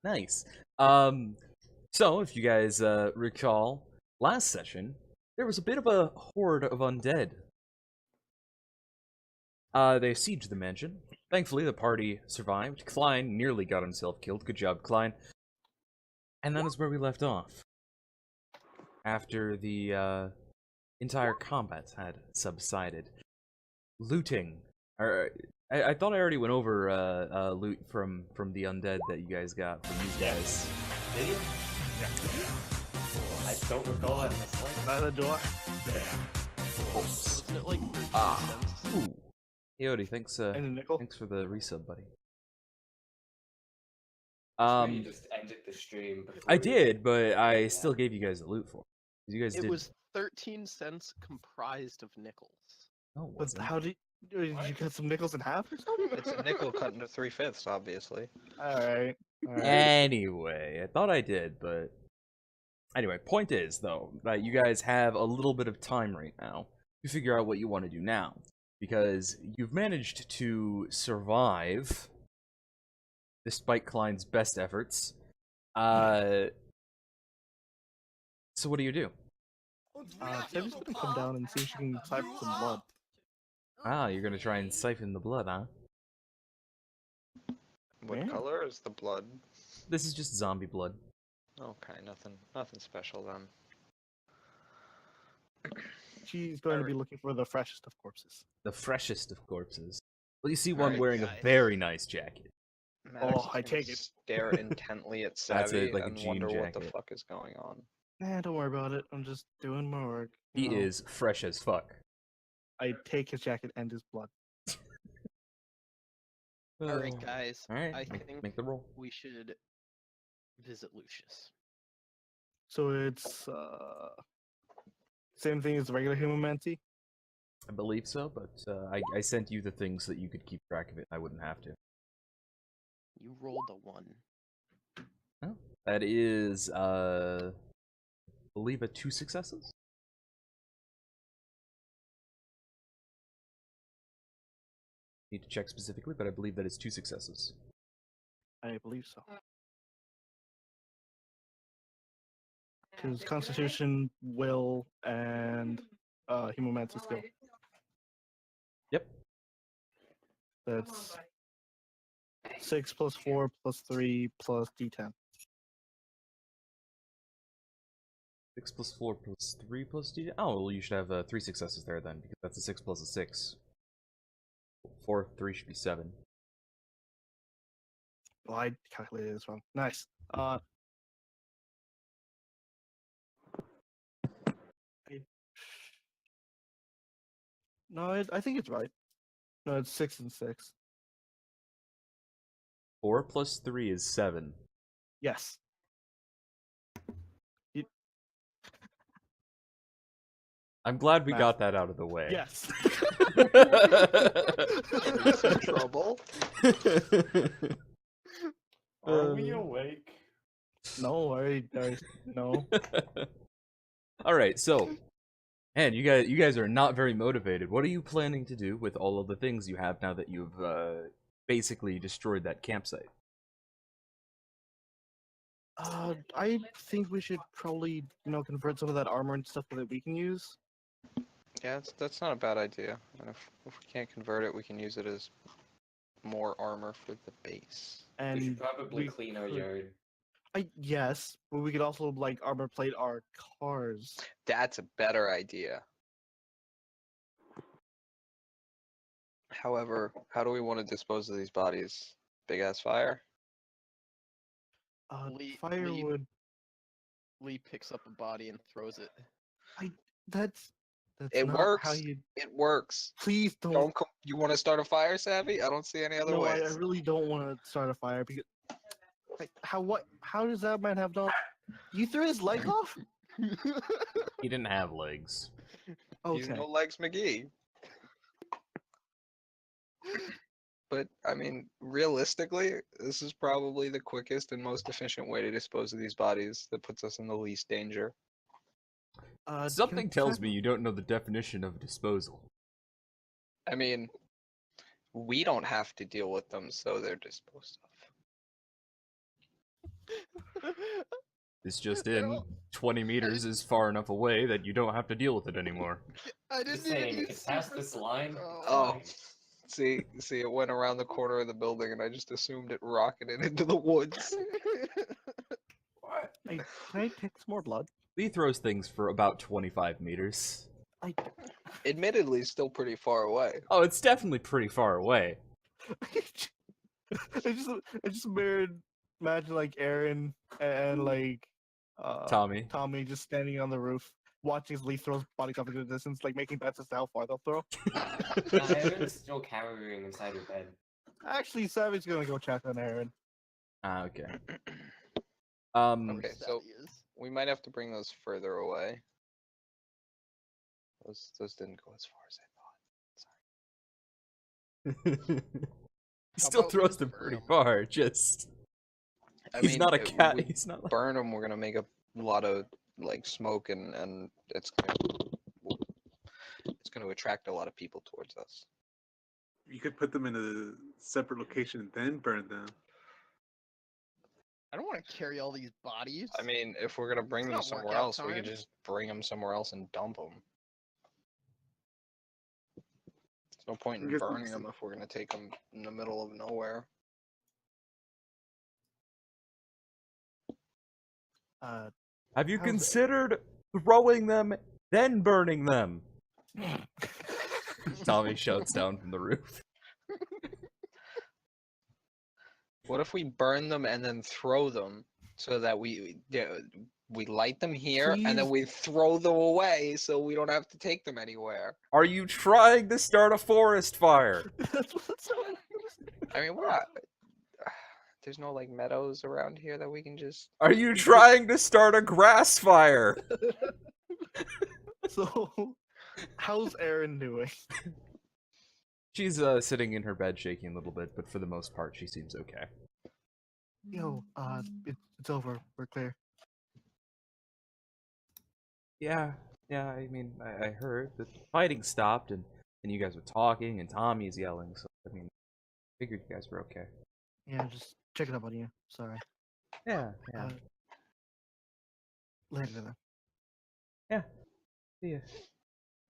Nice. So if you guys recall, last session there was a bit of a horde of undead. They sieged the mansion. Thankfully, the party survived. Klein nearly got himself killed. Good job, Klein. And that is where we left off. After the entire combat had subsided. Looting. I thought I already went over loot from the undead that you guys got from these guys. Did you? I don't recall it. By the door. Oops. Wasn't it like 13 Ah. cents? Ooh. Yodi, thanks And a nickel? thanks for the resub, buddy. You just ended the stream. Before I we- did, but I still gave you guys the loot for it. You guys It did. was 13 cents comprised of nickels. No, it But wasn't. how did you cut some nickels in half or something? It's a nickel cut into 3/5, obviously. Alright. Anyway, I thought I did, but anyway, point is though that you guys have a little bit of time right now to figure out what you want to do now, because you've managed to survive despite Klein's best efforts. So what do you do? Sammy's gonna come down and see if she can siphon some blood. Ah, you're gonna try and siphon the blood, huh? What Yeah. color is the blood? This is just zombie blood. Okay, nothing special then. She's going to be looking for the freshest of corpses. The freshest of corpses. Well, you see one Alright, wearing a guys. very nice jacket. Maddox is I gonna take it. Stare intently at That's Savvy like a and jean wonder what the jacket. fuck is going on. Don't worry about it. I'm just doing my work. He You know, is fresh as fuck. I take his jacket and his blood. Alright, guys. All right, I make, think make the roll. we should visit Lucius. So it's same thing as regular humanity. I believe so, but I sent you the things so that you could keep track of it. I wouldn't have to. You rolled a 1. Oh, that is, I believe, 2 successes. Need to check specifically, but I believe that is 2 successes. I believe so. Because Constitution, Will, and Humanity skill. Yep. That's 6 plus 4 plus 3 plus D10. 6 plus 4 plus 3 plus D. Oh, well, you should have 3 successes there then, because that's a 6 plus a 6. 4, 3 should be 7. Well, I calculated this wrong. Nice. No, I think it's right. No, it's 6 and 6. 4 plus 3 is 7. Yes. I'm glad we Math. got that out of the way. Yes. Some trouble. Are we awake? No, no. All right, so, man, you guys are not very motivated. What are you planning to do with all of the things you have now that you've basically destroyed that campsite? I think we should probably, convert some of that armor and stuff that we can use. Yeah, that's not a bad idea. And if we can't convert it, we can use it as more armor for the base. We And should probably we clean our could- yard. yes, but we could also armor plate our cars. That's a better idea. However, how do we want to dispose of these bodies? Big ass fire? Lee- Firewood. Lee picks up a body and throws it. That's It not works. how you. It works. Please don't. Don't you want to start a fire, Savvy? I don't see any other No, I ways. really don't want to start a fire because. How does that man have no? You threw his leg off? He didn't have legs. He's Okay. no legs McGee. But I mean, realistically, this is probably the quickest and most efficient way to dispose of these bodies that puts us in the least danger. Something tells me you don't know the definition of disposal. I mean, we don't have to deal with them, so they're disposed of. This just They're in, all- 20 meters is far enough away that you don't have to deal with it anymore. I Just didn't even saying, use it's past super this line. Oh, see, it went around the corner of the building, and I just assumed it rocketed into the woods. What? Hey, can I take some more blood? Lee throws things for about 25 meters. I, Admittedly, still pretty far away. Oh, it's definitely pretty far away. I just mirrored, imagine like Aaron and like Tommy. Tommy just standing on the roof, watching his Leaf throw his body up into the distance, like making bets as to how far they'll throw. Aaron's still cowering inside her bed. Actually, Savvy's gonna go check on Aaron. Ah, okay. Okay, so Savvy is. we might have to bring those further away. Those didn't go as far as I thought. he How still about we throws just them burn pretty 'em? far, just... I He's mean, not a if cat, we he's not like... burn them, we're gonna make a lot of like smoke, and it's gonna attract a lot of people towards us. You could put them in a separate location and then burn them. I don't want to carry all these bodies. I mean, if we're gonna bring It's them not somewhere workout else, we could time. just bring them somewhere else and dump them. There's no point I in guess burning it's- them if we're gonna take them in the middle of nowhere. Have you How's it- considered throwing them, then burning them? Tommy shouts down from the roof. What if we burn them and then throw them so that we light them here and then Please. we throw them away so we don't have to take them anywhere? Are you trying to start a forest fire? That's what's up. I mean, we're not. There's no like meadows around here that we can just. Are you trying to start a grass fire? So, how's Aaron doing? She's sitting in her bed shaking a little bit, but for the most part she seems okay. Yo, it's over. We're clear. Yeah, I mean, I heard that the fighting stopped and you guys were talking and Tommy's yelling, so I mean, figured you guys were okay. Yeah, just checking up on you. Sorry. Yeah. Later then. See ya.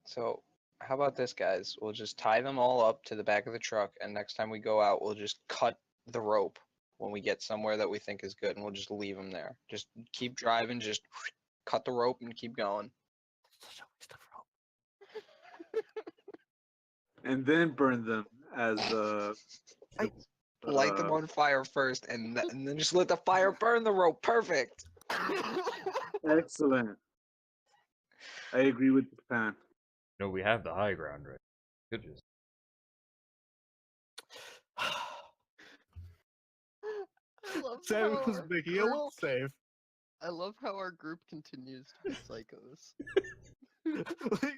So, how about this, guys? We'll just tie them all up to the back of the truck, and next time we go out, we'll just cut the rope when we get somewhere that we think is good, and we'll just leave them there. Just keep driving, just cut the rope and keep going. Such a waste of rope. And then burn them as Light them on fire first, and then just let the fire burn the rope. Perfect. Excellent. I agree with the plan. No, we have the high ground, right? Could just... I love Sam how was our making a group- will save. I love how our group continues to be psychos.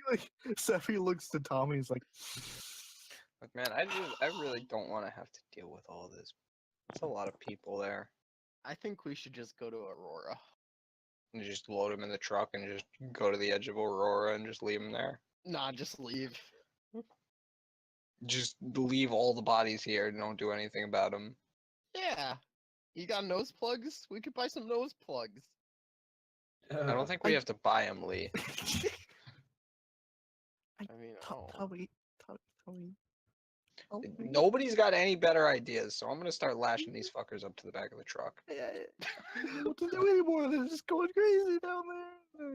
like Seffi looks to Tommy. He's like, Look, man, I really don't want to have to deal with all this. It's a lot of people there. I think we should just go to Aurora. And just load them in the truck and just go to the edge of Aurora and just leave them there. Nah, just leave. Just leave all the bodies here and don't do anything about them. Yeah. You got nose plugs? We could buy some nose plugs. I don't think we have to buy them, Lee. I mean, oh. Tommy. Oh, Nobody's got any better ideas, so I'm gonna start lashing these fuckers up to the back of the truck. what to do anymore? They're just going crazy down there.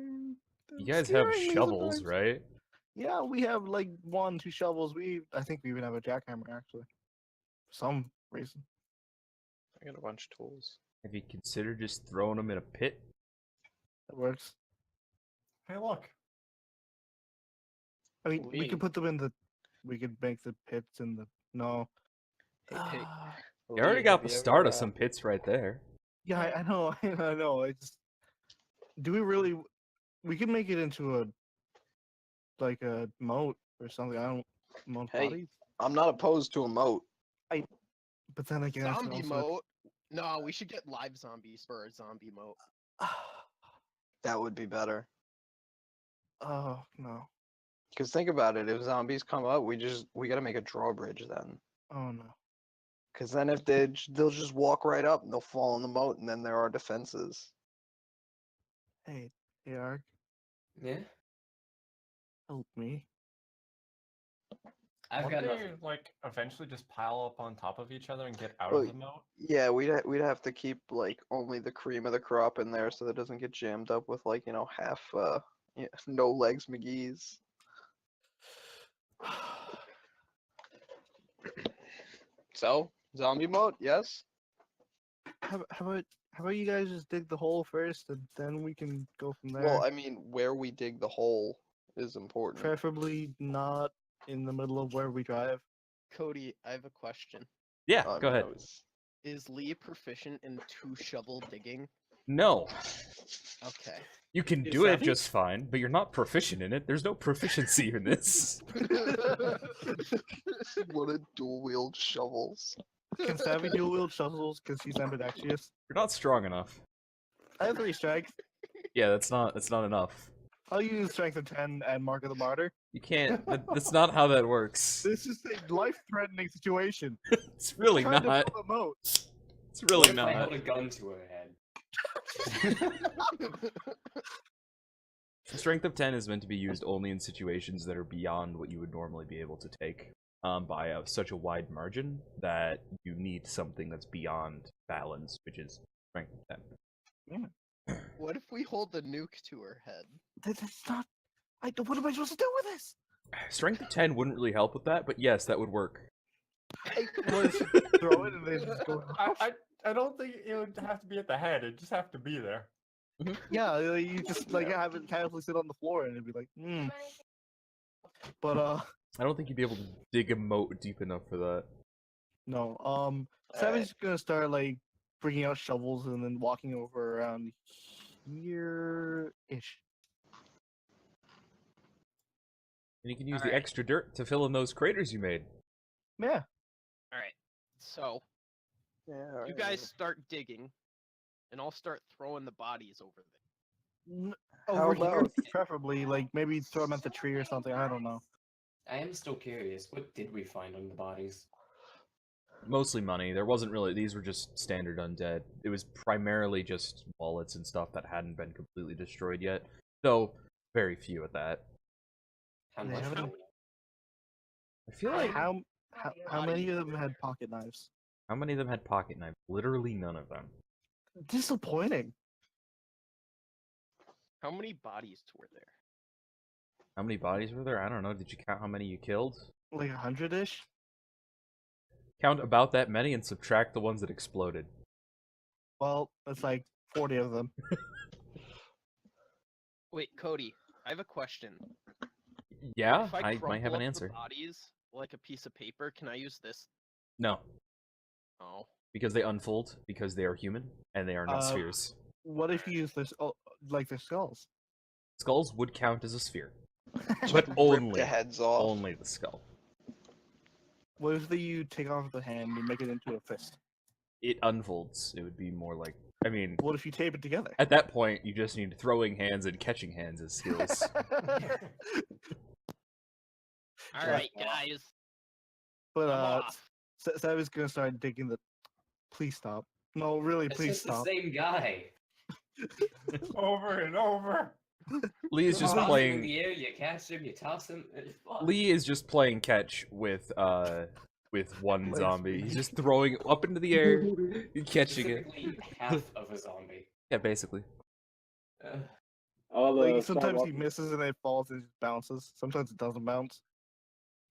You guys have Scaring me shovels, sometimes. right? Yeah, we have like 1, 2 shovels. I think we even have a jackhammer actually. For some reason. I got a bunch of tools. Have you considered just throwing them in a pit? That works. Hey, look. I mean, we Lee. could put them in the. We could make the pits in the. No. Hey, You already Lee, got have the you start ever, of some pits right there. Yeah, I know. I know. I just. Do we really? We could make it into a. Like a moat or something. I don't. Moat Hey. bodies. I'm not opposed to a moat. But then again, that's Zombie also- moat? No, we should get live zombies for a zombie moat. That would be better. Oh no. Because think about it, if zombies come up, we gotta make a drawbridge then. Oh no. Because then if they'll just walk right up and they'll fall in the moat, and then there are defenses. Hey, Ark, Yeah? help me. I've Wouldn't got they, nothing. like, eventually just pile up on top of each other and get out Well, of the moat? Yeah, we'd have to keep like only the cream of the crop in there so that it doesn't get jammed up with like half no legs McGee's. So zombie mode, yes. How about you guys just dig the hole first, and then we can go from there. Well, I mean, where we dig the hole is important. Preferably not in the middle of where we drive. Cody, I have a question. Yeah, I go mean, ahead. Is Lee proficient in two-shovel digging? No, Okay. you can Is do it Savvy? just fine, but you're not proficient in it. There's no proficiency in this. What a dual wield shovels. Can Savvy dual wield shovels because he's ambidextrous? You're not strong enough. I have 3 strength. Yeah, that's not enough. I'll use strength of 10 and Mark of the Martyr. You can't. That's not how that works. This is a life-threatening situation. It's really Trying to not. build a moat. It's really What if I not. held a gun to her head? Strength of 10 is meant to be used only in situations that are beyond what you would normally be able to take by such a wide margin that you need something that's beyond balance, which is strength of 10. What if we hold the nuke to her head? That's not. What am I supposed to do with this? Strength of 10 wouldn't really help with that, but yes, that would work. Was throw it and then just go. I don't think it would have to be at the head. It'd just have to be there. Yeah, you just like have it casually sit on the floor and it'd be like, hmm. But I don't think you'd be able to dig a moat deep enough for that. no. Savage gonna start like bringing out shovels and then walking over around here-ish. And you can use the Alright. extra dirt to fill in those craters you made. Yeah. Alright. So, Yeah, you guys start digging, and I'll start throwing the bodies over there. How Over here, about- preferably. Like maybe throw them at the tree or something. I don't know. I am still curious. What did we find on the bodies? Mostly money. There wasn't really. These were just standard undead. It was primarily just wallets and stuff that hadn't been completely destroyed yet. Though, very few at that. How They much? haven't- money? I feel like. How many of them had pocket knives? How many of them had pocket knives? Literally none of them. Disappointing. How many bodies were there? How many bodies were there? I don't know. Did you count how many you killed? Like 100-ish. Count about that many and subtract the ones that exploded. Well, that's like 40 of them. Wait, Cody, I have a question. Yeah, If I might crumple have an up the answer. bodies like a piece of paper, can I use this? No, Oh. because they unfold, because they are human, and they are not spheres. What if you use this like the skulls? Skulls would count as a sphere, Just but rip only, the heads off. only the skull. What if you take off the hand and make it into a fist? It unfolds. It would be more like. I mean, What if you tape it together? at that point, you just need throwing hands and catching hands as skills. All right, guys. But I'm off. Savage gonna start digging the. Please stop. No, really, It's please just stop. the same guy. Over and over. Lee is just Toss him in playing. the air, you catch him, you toss him. It's fun. Lee is just playing catch with one Like- zombie. He's just throwing it up into the air, catching it. Specifically half of a zombie. Yeah, basically. Like, sometimes he misses and it falls and it bounces. Sometimes it doesn't bounce.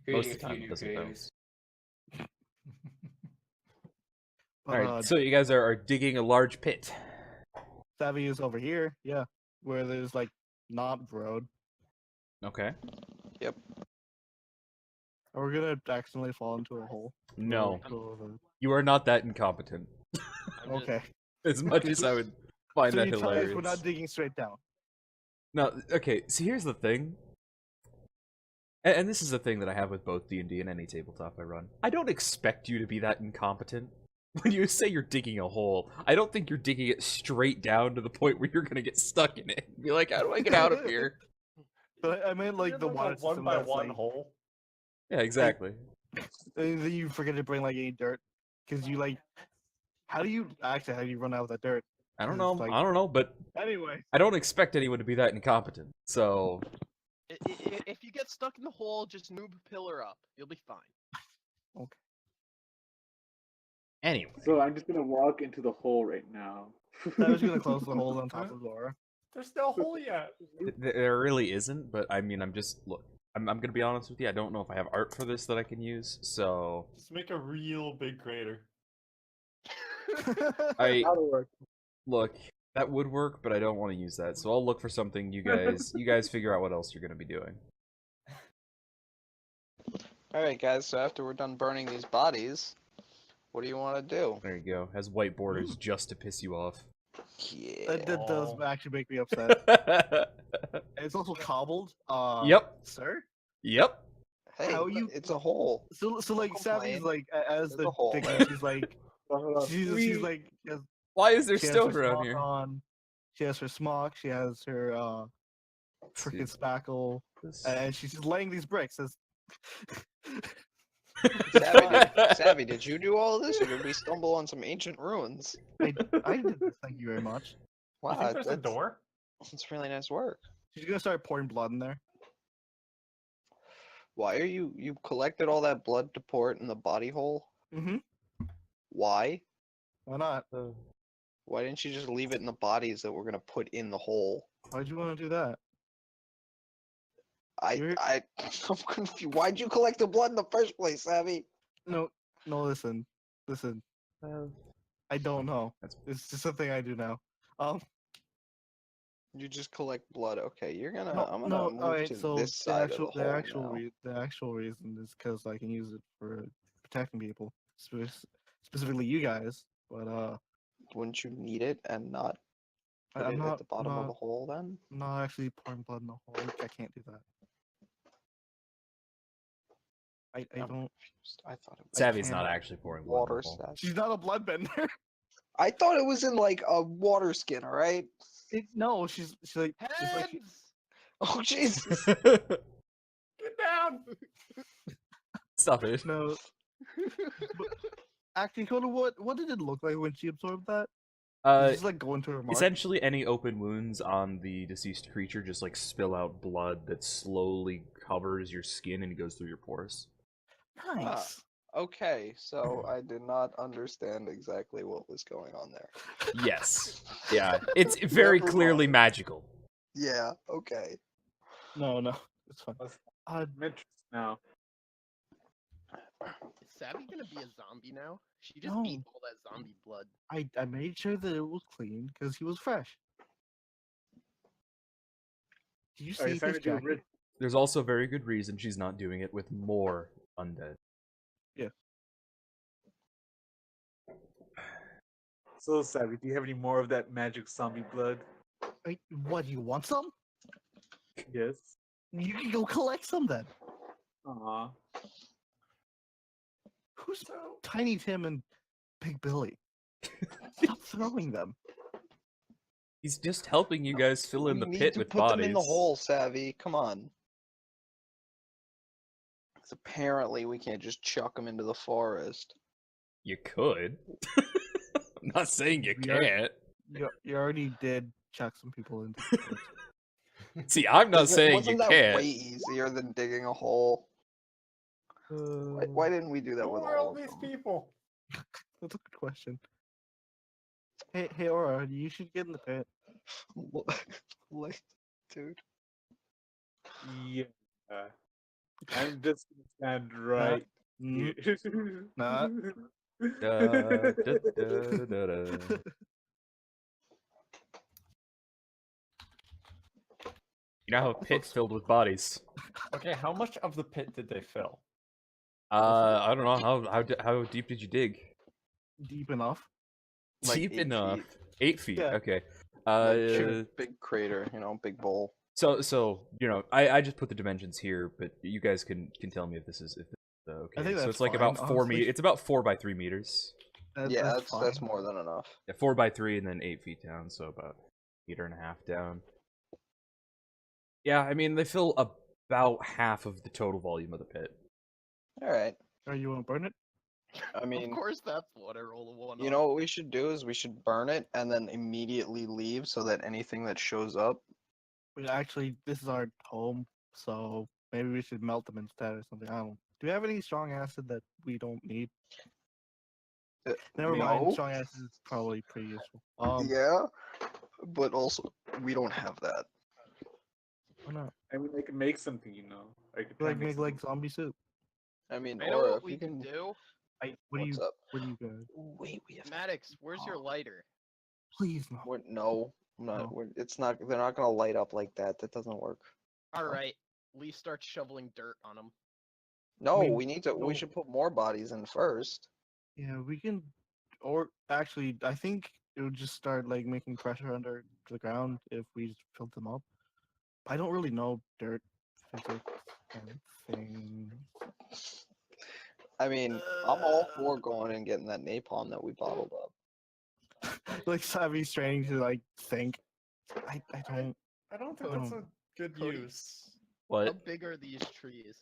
Most Creating of the a time few it new doesn't creators. But, Alright, so you guys are digging a large pit. Savvy is over here, yeah, where there's like not road. Okay. Are we gonna accidentally fall into a hole? No, Go over- you are not that incompetent. I'm just- Okay. As much as I would find So that you tell us hilarious. we're not digging straight down. No, okay, so here's the thing. And this is the thing that I have with both D&D and any tabletop I run. I don't expect you to be that incompetent. When you say you're digging a hole, I don't think you're digging it straight down to the point where you're gonna get stuck in it. Be like, how do I get out of here? But I meant like the water one system by that's, one like, hole. Yeah, exactly. and then you forget to bring like any dirt. Because you like, how do you run out of that dirt? I don't 'Cause, know. like- I don't know, but Anyway, I don't expect anyone to be that incompetent. So If you get stuck in the hole, just noob pillar up. You'll be fine. anyway, So I'm just gonna walk into the hole right now. I was gonna close the hole on top of Laura. There's no hole yet. there really isn't. But I mean, I'm gonna be honest with you. I don't know if I have art for this that I can use. So Just make a real big crater. I That'll work. look. That would work, but I don't want to use that. So I'll look for something. You guys figure out what else you're gonna be doing. All right, guys. So after we're done burning these bodies, what do you want to do? There you go. Has white borders just to piss you off. Yeah. That does Oh. actually make me upset. And it's also cobbled. Yep. Sir. Yep. Hey, how you- it's a hole. So like Don't Savvy's complain. like as There's the a hole digging, there. she's like Hold on. she's We- like Why is there she has stone her around smock here? on. She has her smock. She has her freaking spackle, and she's just laying these bricks. As... Savvy, did you do all of this, or did we stumble on some ancient ruins? I did this. Thank you very much. I Wow, think there's a that's, door. that's really nice work. She's gonna start pouring blood in there. Why are you collected all that blood to pour it in the body hole? Mm-hmm. Why? Why not? Why didn't you just leave it in the bodies that we're gonna put in the hole? Why'd you want to do that? You're- I'm confused. Why'd you collect the blood in the first place, Savvy? No, listen. I don't know. That's- It's just something I do now. You just collect blood. Okay, you're gonna. No, I'm gonna no. move All right. to So this side of the hole now. the actual reason is because I can use it for protecting people, specifically you guys. But Wouldn't you need it and not put I'm it not at the bottom of the hole then? not actually pouring blood in the hole. I can't do that. I I'm don't. confused. I thought it was Savvy's can't- not actually pouring blood. in the water hole. stuff. She's not a bloodbender. I thought it was in like a water skin. All right. No, she's like. It's like Heads! Oh Jesus. Get down. Stop it. no. But, actually, Coda, what did it look like when she absorbed that? Did it just like go into her mark? Essentially, any open wounds on the deceased creature just like spill out blood that slowly covers your skin and goes through your pores. Nice. Okay, so I did not understand exactly what was going on there. Yes. Yeah. It's very Never clearly mind. magical. Yeah. Okay. No, it's fine. I'm interested now. Is Savvy gonna be a zombie now? She just No. ate all that zombie blood. I made sure that it was clean because he was fresh. Did you Are you see trying this to do a jacket? rid- There's also very good reason she's not doing it with more undead. So Savvy, do you have any more of that magic zombie blood? Wait, what? You want some? Yes. You can go collect some then. Aw. Who's Tiny Tim and Big Billy? Stop throwing them. He's just helping you guys fill in We the need pit to with put bodies. them in the hole, Savvy. Come on. 'Cause apparently we can't just chuck them into the forest. You could. I'm not saying you We are- can't. You already did chuck some people into. the pit. See, I'm not saying Wasn't you that can't. way easier than digging a hole? Why didn't we do that Who with are all all of these them? people? That's a good question. Hey, Aura, you should get in the pit. Like, dude. Yeah. I'm just gonna stand right Mm, here. Nah. Da, da, da, da, da. You now have a pit filled with bodies. Okay, how much of the pit did they fill? I don't know how deep did you dig? Deep enough. Like Deep 8 enough. feet. 8 feet. Yeah. Okay. Big crater, big bowl. So I just put the dimensions here, but you guys can tell me if this is okay. I think so that's it's like fine, about 4 honestly. meters. It's about 4 by 3 meters. Yeah, that's fine. more than enough. Yeah, 4 by 3 and then 8 feet down, so about meter and a half down. Yeah, I mean they fill about half of the total volume of the pit. All right. Are you want to burn it? I mean, of course that's what I roll a 1 you on. know what we should do is we should burn it and then immediately leave so that anything that shows up. But actually, this is our home, so maybe we should melt them instead or something. I don't. Do we have any strong acid that we don't need? Never mind. No. Strong acid is probably pretty useful. Yeah, but also we don't have that. Why not? I mean, I can make something, you know. I could try Like and make make like zombie soup. I mean, I know or what if we you can can. do. What do What's you? up? What do you got? Wait, we have. Maddox, where's your lighter? Please no. No, I'm not. No. It's not. They're not gonna light up like that. That doesn't work. All right, Lee starts shoveling dirt on him. No, mean, we need to. no. We should put more bodies in first. Yeah, we can. Or actually, I think it would just start like making pressure under the ground if we just filled them up. I don't really know dirt physics and things. I mean, I'm all for going and getting that napalm that we bottled up. Like Savvy's straining to like think. I don't. I don't think that's a Um, good Cody. use. How What? big are these trees?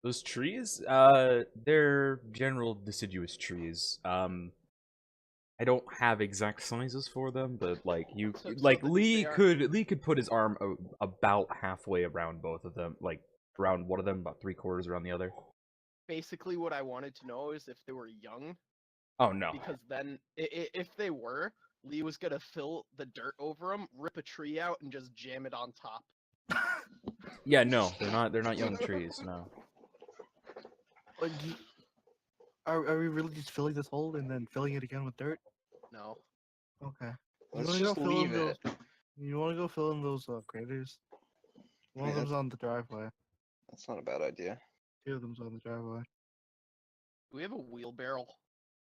Those trees? They're general deciduous trees. I don't have exact sizes for them, but like So like they Lee are- could put his arm about halfway around both of them, like around one of them, about 3/4 around the other. Basically, what I wanted to know is if they were young, Oh no. because then if they were, Lee was gonna fill the dirt over them, rip a tree out, and just jam it on top. Yeah, no, they're not young trees, no. Like, are we really just filling this hole and then filling it again with dirt? No. Okay. Let's wanna just go fill in leave those- it. You want to go fill in those craters? One of Yeah. them's on the driveway. That's not a bad idea. 2 of them's on the driveway. Do we have a wheelbarrow?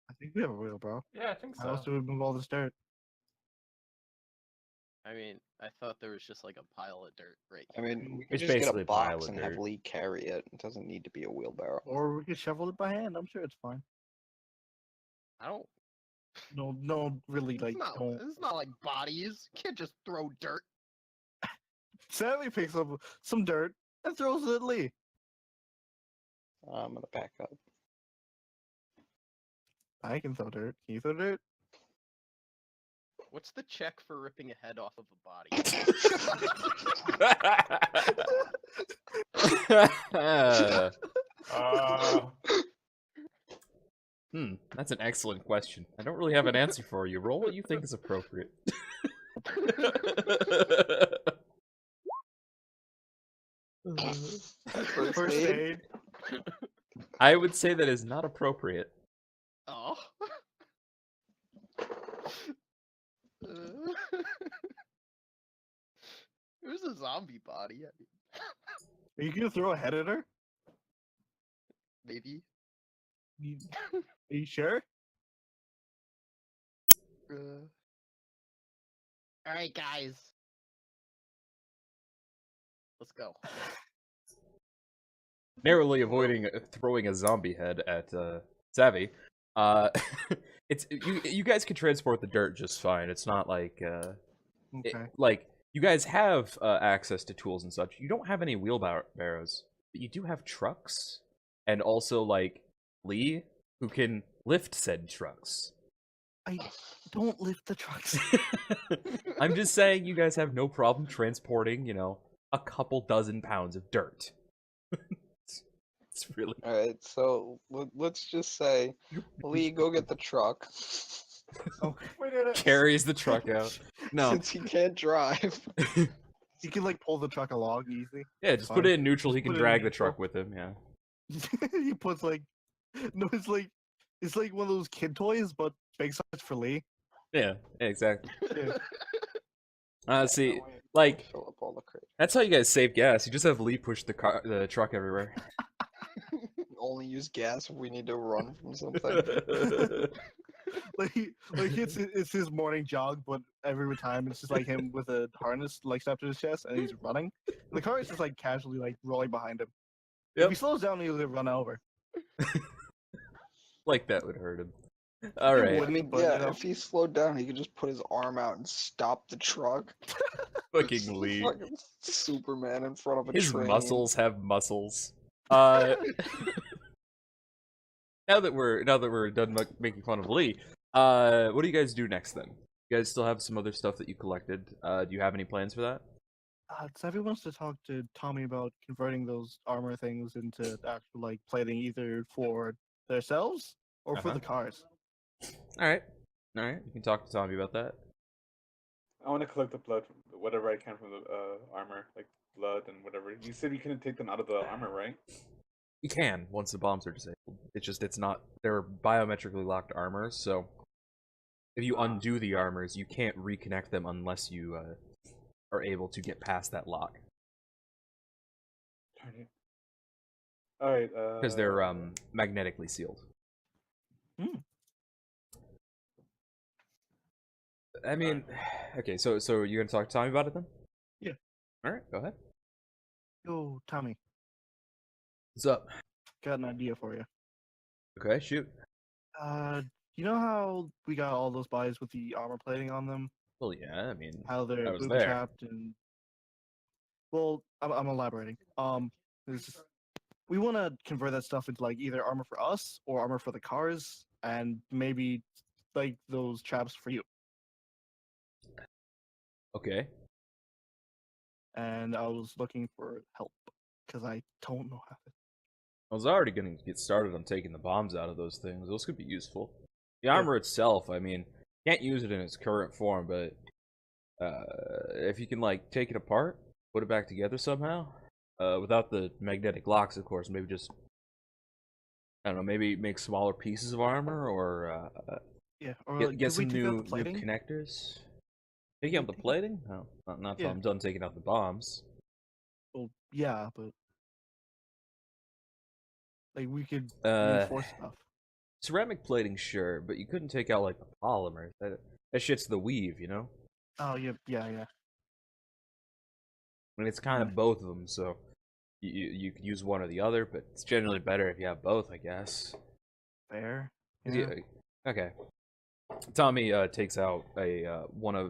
I think we have a wheelbarrow. Yeah, I think How else so. do we move all this dirt? I mean, I thought there was just like a pile of dirt right I here. mean, we could It's just get basically a a pile box of and have dirt. Lee carry it. It doesn't need to be a wheelbarrow. Or we could shovel it by hand. I'm sure it's fine. I don't. No, really, like, don't. It's not like bodies. You can't just throw dirt. Sammy picks up some dirt and throws it at Lee. I'm gonna back up. I can throw dirt. Can you throw dirt? What's the check for ripping a head off of a body? That's an excellent question. I don't really have an answer for you. Roll what you think is appropriate. First aid. I would say that is not appropriate. Oh. It was a zombie body. I mean, Are you gonna throw a head at her? maybe. You, are you sure? All right, guys. Let's go. Narrowly avoiding throwing a zombie head at Savvy. It's you guys can transport the dirt just fine. It's not like Okay. like you guys have access to tools and such. You don't have any wheelbarrows, but you do have trucks, and also like Lee, who can lift said trucks. I don't lift the trucks. I'm just saying you guys have no problem transporting, you know, a couple dozen pounds of dirt. It's really All right, so let's just say, Lee, go get the truck. Okay. We did it. carries the truck out. No, Since he can't drive. You can like pull the truck along easy. yeah, just put it in neutral. He Just can put it in drag the neutral. truck with him. Yeah. He puts like no, it's like one of those kid toys, but big size for Lee. Yeah, exactly. Yeah. See, That way like fill up all the crates. that's how you guys save gas. You just have Lee push the truck everywhere. Only use gas if we need to run from something. like it's his morning jog, but every time it's just like him with a harness like strapped to his chest, and he's running. The car is just like casually like rolling behind him. If Yep. he slows down, he'll get run over. Like that would hurt him. All It right, I wouldn't, mean, but, yeah, you know. if he slowed down, he could just put his arm out and stop the truck. fucking Lee. Fucking Superman in front of a His train. muscles have muscles. now that we're done making fun of Lee, what do you guys do next then? You guys still have some other stuff that you collected. Do you have any plans for that? Savvy wants to talk to Tommy about converting those armor things into actual like plating, either for themselves or for Uh-huh. the cars. All right. You can talk to Tommy about that. I want to collect the blood, whatever I can from the armor, like blood and whatever. You said you couldn't take them out of the armor, right? You can once the bombs are disabled. It's not they're biometrically locked armors, so if you undo the armors, you can't reconnect them unless you are able to get past that lock. Darn it. All right. Because they're magnetically sealed. I mean, okay, so you're gonna talk to Tommy about it then? Yeah. All right, go ahead. Yo, Tommy, What's up? got an idea for you. Okay, shoot. You know how we got all those buys with the armor plating on them? Well, yeah, I mean, How I they're was booby there. trapped and well, I'm elaborating. We want to convert that stuff into like either armor for us or armor for the cars, and maybe like those traps for you. Okay. And I was looking for help because I don't know how to. I was already gonna get started on taking the bombs out of those things. Those could be useful. The Yeah. armor itself, I mean, can't use it in its current form, but if you can like take it apart, put it back together somehow, without the magnetic locks, of course. Maybe just I don't know. Maybe make smaller pieces of armor, or Yeah, or get could we some take out new the plating? connectors. Taking out the Take out- plating? No, not till Yeah. I'm done taking out the bombs. Well, yeah, but like we could Uh, reinforce stuff. ceramic plating, sure, but you couldn't take out like the polymer. That shit's the weave, you know. Oh, yeah. I mean, it's kind of both of them, so you could use one or the other, but it's generally better if you have both, I guess. Fair. 'Cause Yeah. okay. Tommy takes out a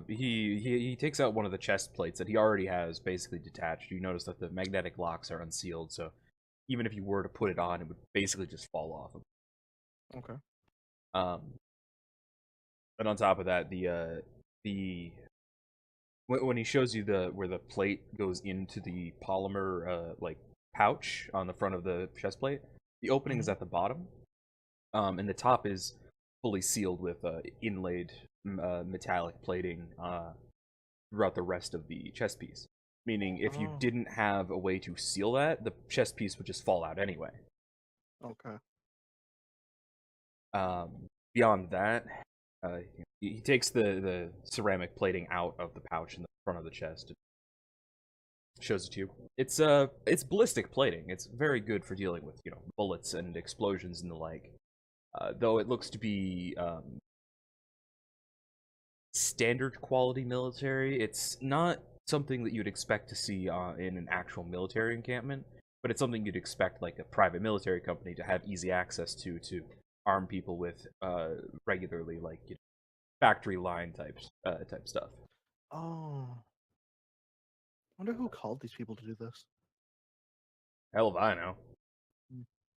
he takes out one of the chest plates that he already has basically detached. You notice that the magnetic locks are unsealed, so even if you were to put it on, it would basically just fall off. Okay. And on top of that, when he shows you where the plate goes into the polymer like pouch on the front of the chest plate, the opening is at the bottom, and the top is fully sealed with inlaid metallic plating throughout the rest of the chest piece. Meaning, if you Oh. didn't have a way to seal that, the chest piece would just fall out anyway. Okay. Beyond that, he takes the ceramic plating out of the pouch in the front of the chest. Shows it to you. It's ballistic plating. It's very good for dealing with bullets and explosions and the like. Though it looks to be standard quality military, it's not something that you'd expect to see in an actual military encampment, but it's something you'd expect like a private military company to have easy access to arm people with regularly, like factory line type stuff. Oh. Wonder who called these people to do this. Hell if I know.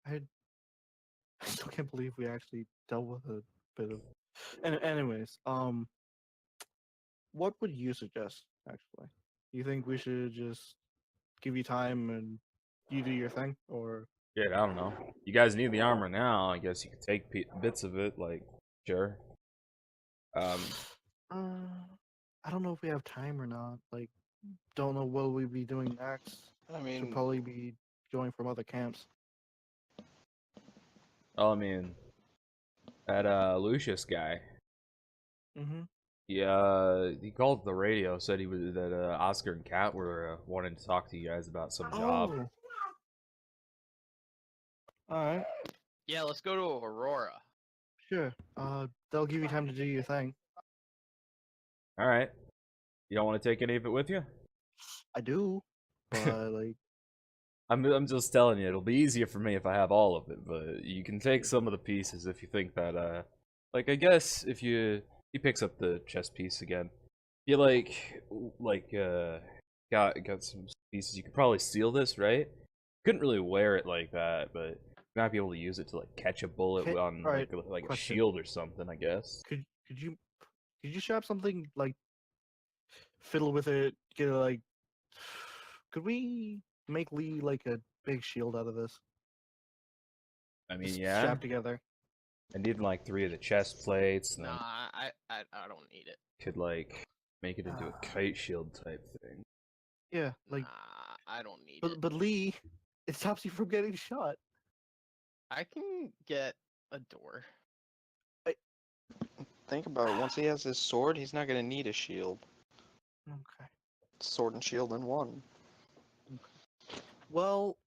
I still can't believe we actually dealt with a bit of. Anyways, what would you suggest? Actually, you think we should just give you time and you do your thing, or Yeah, I don't know. You guys need the armor now. I guess you could take bits of it, like sure. I don't know if we have time or not. Like, don't know what we'll be doing next. I Should mean, probably be going from other camps. I mean, that Lucius guy. Mm-hmm. He called the radio, said that Oscar and Kat were wanting to talk to you guys about some job. Oh. All right. Yeah, let's go to Aurora. Sure. They'll give you time to do your thing. All right. You don't want to take any of it with you? I do, but like, I'm just telling you, it'll be easier for me if I have all of it, but you can take some of the pieces if you think that like I guess if he picks up the chest piece again. You got some pieces. You could probably seal this, right? Couldn't really wear it like that, but You might be able to use it to like catch a bullet Okay, on alright, like a question. shield or something, I guess. Could you strap something like fiddle with it? Get it like. Could we make Lee like a big shield out of this? I mean, Just yeah. strap together. I need like 3 of the chest plates, and Nah, then I don't need it. could like make it into a kite shield type thing. Yeah, like. Nah, I don't need it. But Lee, it stops you from getting shot. I can get a door. Think about it. Once he has his sword, he's not gonna need a shield. Okay. Sword and shield in one. Well.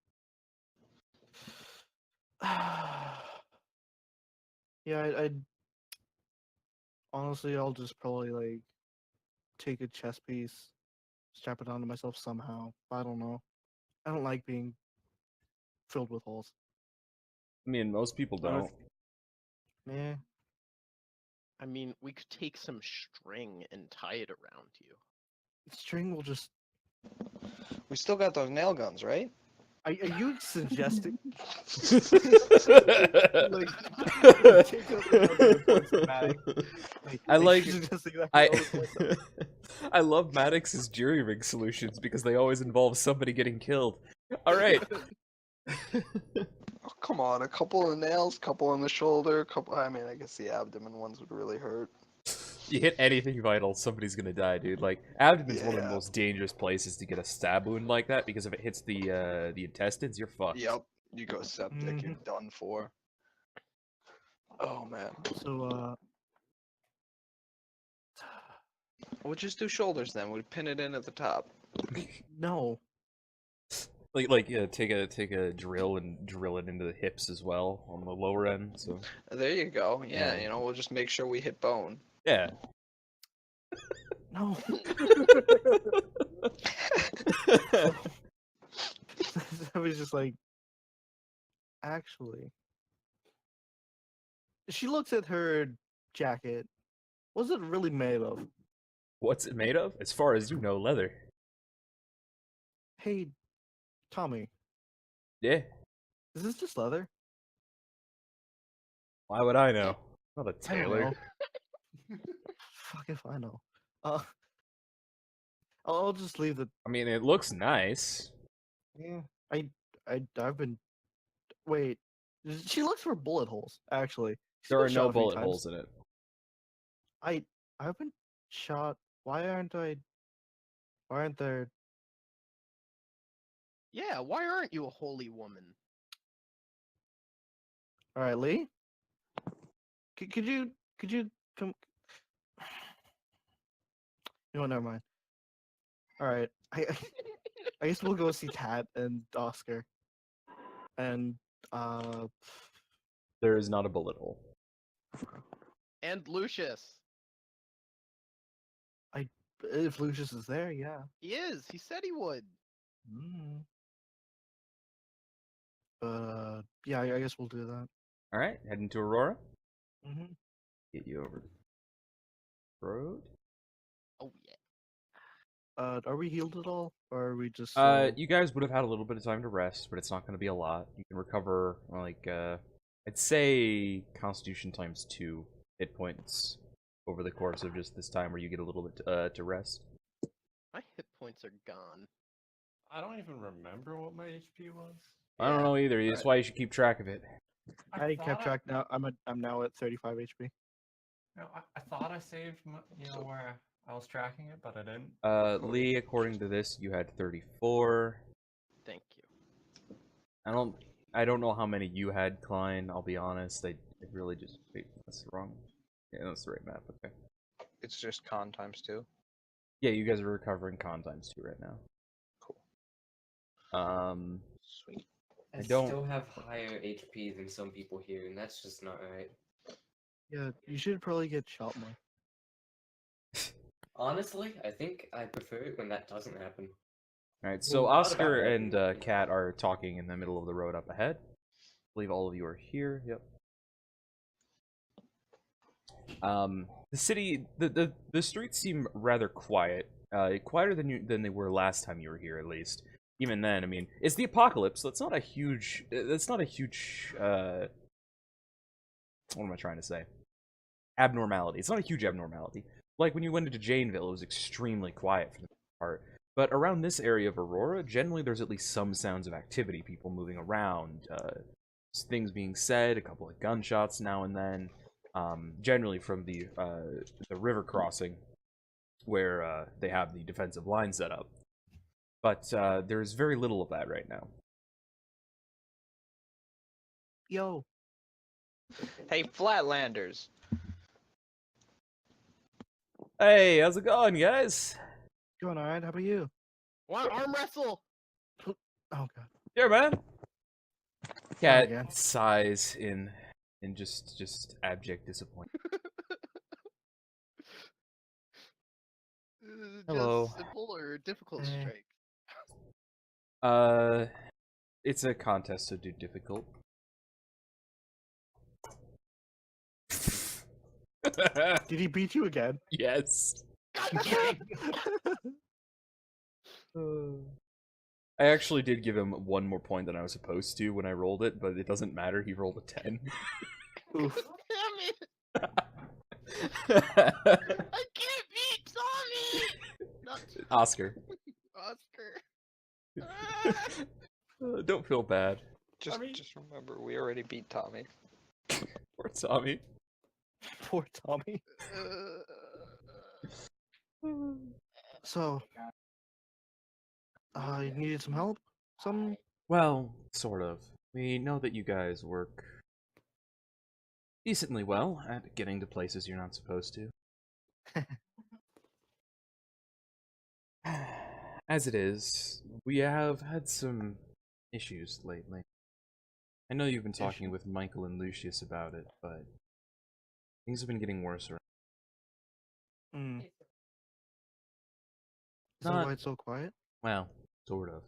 Yeah, I'd honestly, I'll just probably like take a chest piece, strap it onto myself somehow. I don't know. I don't like being filled with holes. I mean, most people don't. Yeah. I mean, we could take some string and tie it around you. String will just. We still got those nail guns, right? Are you suggesting? Like, take out the points of Maddie. I like. you suggesting that I all the points of- I love Maddox's jury rig solutions because they always involve somebody getting killed. All right. Oh, come on, a couple of nails, couple on the shoulder, couple. I mean, I guess the abdomen ones would really hurt. You hit anything vital, somebody's gonna die, dude. Like, abdomen's one of the Yeah. most dangerous places to get a stab wound like that because if it hits the intestines, you're fucked. Yep, you go septic, you're done for. Oh man. So We'll just do shoulders then. We'd pin it in at the top. no. Like take a drill and drill it into the hips as well on the lower end. So There you go. Yeah, Yeah. you know, we'll just make sure we hit bone. yeah. No. I was just like, actually. She looks at her jacket. What's it really made of? What's it made of? As far as you know, leather. Hey, Tommy, Yeah. is this just leather? Why would I know? I'm not a I don't tailor. know. Fuck if I know. I'll just leave the. I mean, it looks nice. Yeah, I've been. Wait, she looks for bullet holes. Actually, She's There been are shot no a few bullet times. holes in it. I've been shot. Why aren't there? Yeah, why aren't you a holy woman? All right, Lee. Could you come? You know, never mind. All right, I guess we'll go see Tat and Oscar, and There is not a bullet hole. And Lucius. if Lucius is there, yeah. He is. He said he would. Mm. Yeah, I guess we'll do that. All right, heading to Aurora. Mm-hmm. Get you over the road. Oh yeah. Are we healed at all, or are we just? You guys would have had a little bit of time to rest, but it's not going to be a lot. You can recover like I'd say Constitution times 2 hit points over the course of just this time, where you get a little bit to rest. My hit points are gone. I don't even remember what my HP was. I don't know either. That's why you should keep track of it. I thought kept track now. I'm now at 35 HP. No, I thought I saved, where I was tracking it, but I didn't. Lee, according to this, you had 34. Thank you. I don't know how many you had, Klein. I'll be honest. I really just wait. That's wrong. Yeah, that's the right map. Okay. It's just con times 2. Yeah, you guys are recovering con times 2 right now. Cool. Sweet. I don't- still have higher HP than some people here, and that's just not right. Yeah, you should probably get shot more. Honestly, I think I prefer it when that doesn't happen. All right. So Well, not Oscar about that. and Kat are talking in the middle of the road up ahead. I believe all of you are here. Yep. The city, the streets seem rather quiet. Quieter than they were last time you were here, at least. even then, I mean, it's the apocalypse, so it's not a huge. That's not a huge. What am I trying to say? Abnormality. It's not a huge abnormality. Like when you went into Janeville, it was extremely quiet for the most part. But around this area of Aurora, generally there's at least some sounds of activity, people moving around, things being said, a couple of gunshots now and then. Generally from the river crossing, where they have the defensive line set up. But there's very little of that right now. Yo, Hey, Flatlanders. Hey, how's it going, guys? going all right? How about you? Want arm wrestle? Oh god. Here, man. Cat again. sighs in just abject disappointment. Hello. Just simple or difficult Eh. strike? It's a contest, so do difficult. Did he beat you again? Yes. God damn it! I actually did give him one more point than I was supposed to when I rolled it, but it doesn't matter. He rolled a 10. Oof. Damn it! Oscar. I can't beat Tommy! Not Oscar. Don't feel bad. Just remember, we already beat Tommy. Poor Tommy. Poor Tommy. So, you needed some help? Some? Well, sort of. We know that you guys work decently well at getting to places you're not supposed to. As it is, we have had some issues lately. I know you've been talking with Michael and Lucius about it, but things have been getting worse around. Hmm. Is that Not- why it's so quiet? Well, sort of.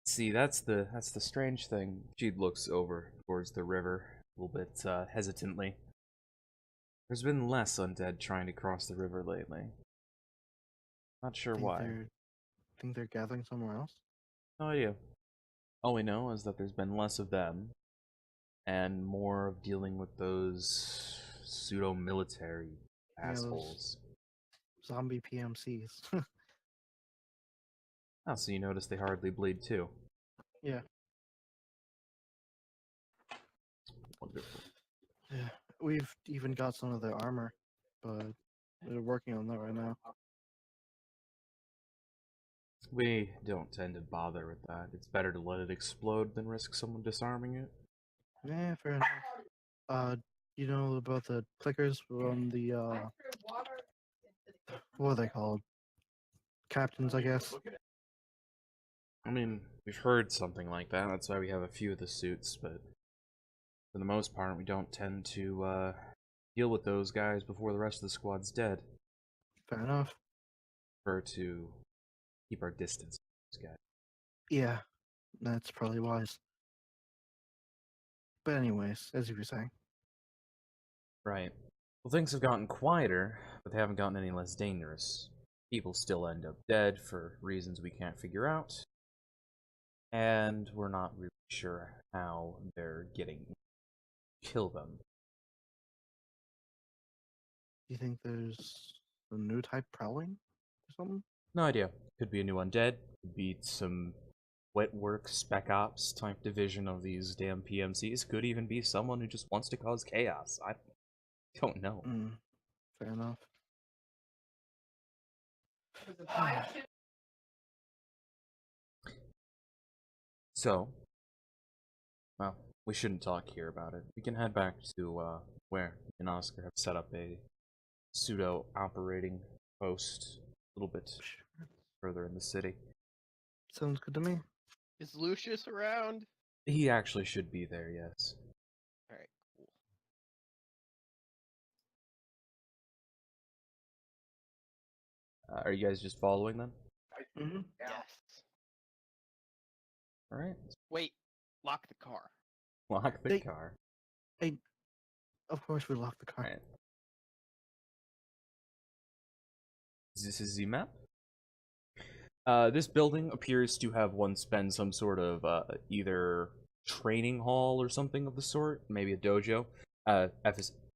See, that's the strange thing. She looks over towards the river a little bit hesitantly. There's been less undead trying to cross the river lately. Not sure why. Think they're gathering somewhere else? No idea. All we know is that there's been less of them, and more of dealing with those pseudo-military Yeah, those- assholes. Zombie PMCs. Oh, so you notice they hardly bleed too. Yeah. Wonderful. Yeah. We've even got some of their armor, but they're working on that right now. We don't tend to bother with that. It's better to let it explode than risk someone disarming it. Yeah, fair enough. You know about the clickers from the what are they called? Captains, I guess. I mean, we've heard something like that. That's why we have a few of the suits, but for the most part, we don't tend to deal with those guys before the rest of the squad's dead. Fair enough. Prefer to keep our distance from those guys. Yeah, that's probably wise. But anyways, as you were saying. Right. Well, things have gotten quieter, but they haven't gotten any less dangerous. People still end up dead for reasons we can't figure out. And we're not really sure how they're getting kill them. Do you think there's a new type prowling or something? No idea. Could be a new undead. Could be some wet work spec ops type division of these damn PMCs. Could even be someone who just wants to cause chaos. I don't know. Fair enough. So, well, we shouldn't talk here about it. We can head back to where me and Oscar have set up a pseudo operating post a little bit further in the city. Sounds good to me. Is Lucius around? He actually should be there, yes. Alright, cool. Are you guys just following them? Mm-hmm. Yes. Alright. Wait, lock the car. Lock the They- car. Of course we locked the car. Alright. This is the map? This building appears to have once been some sort of either training hall or something of the sort, maybe a dojo.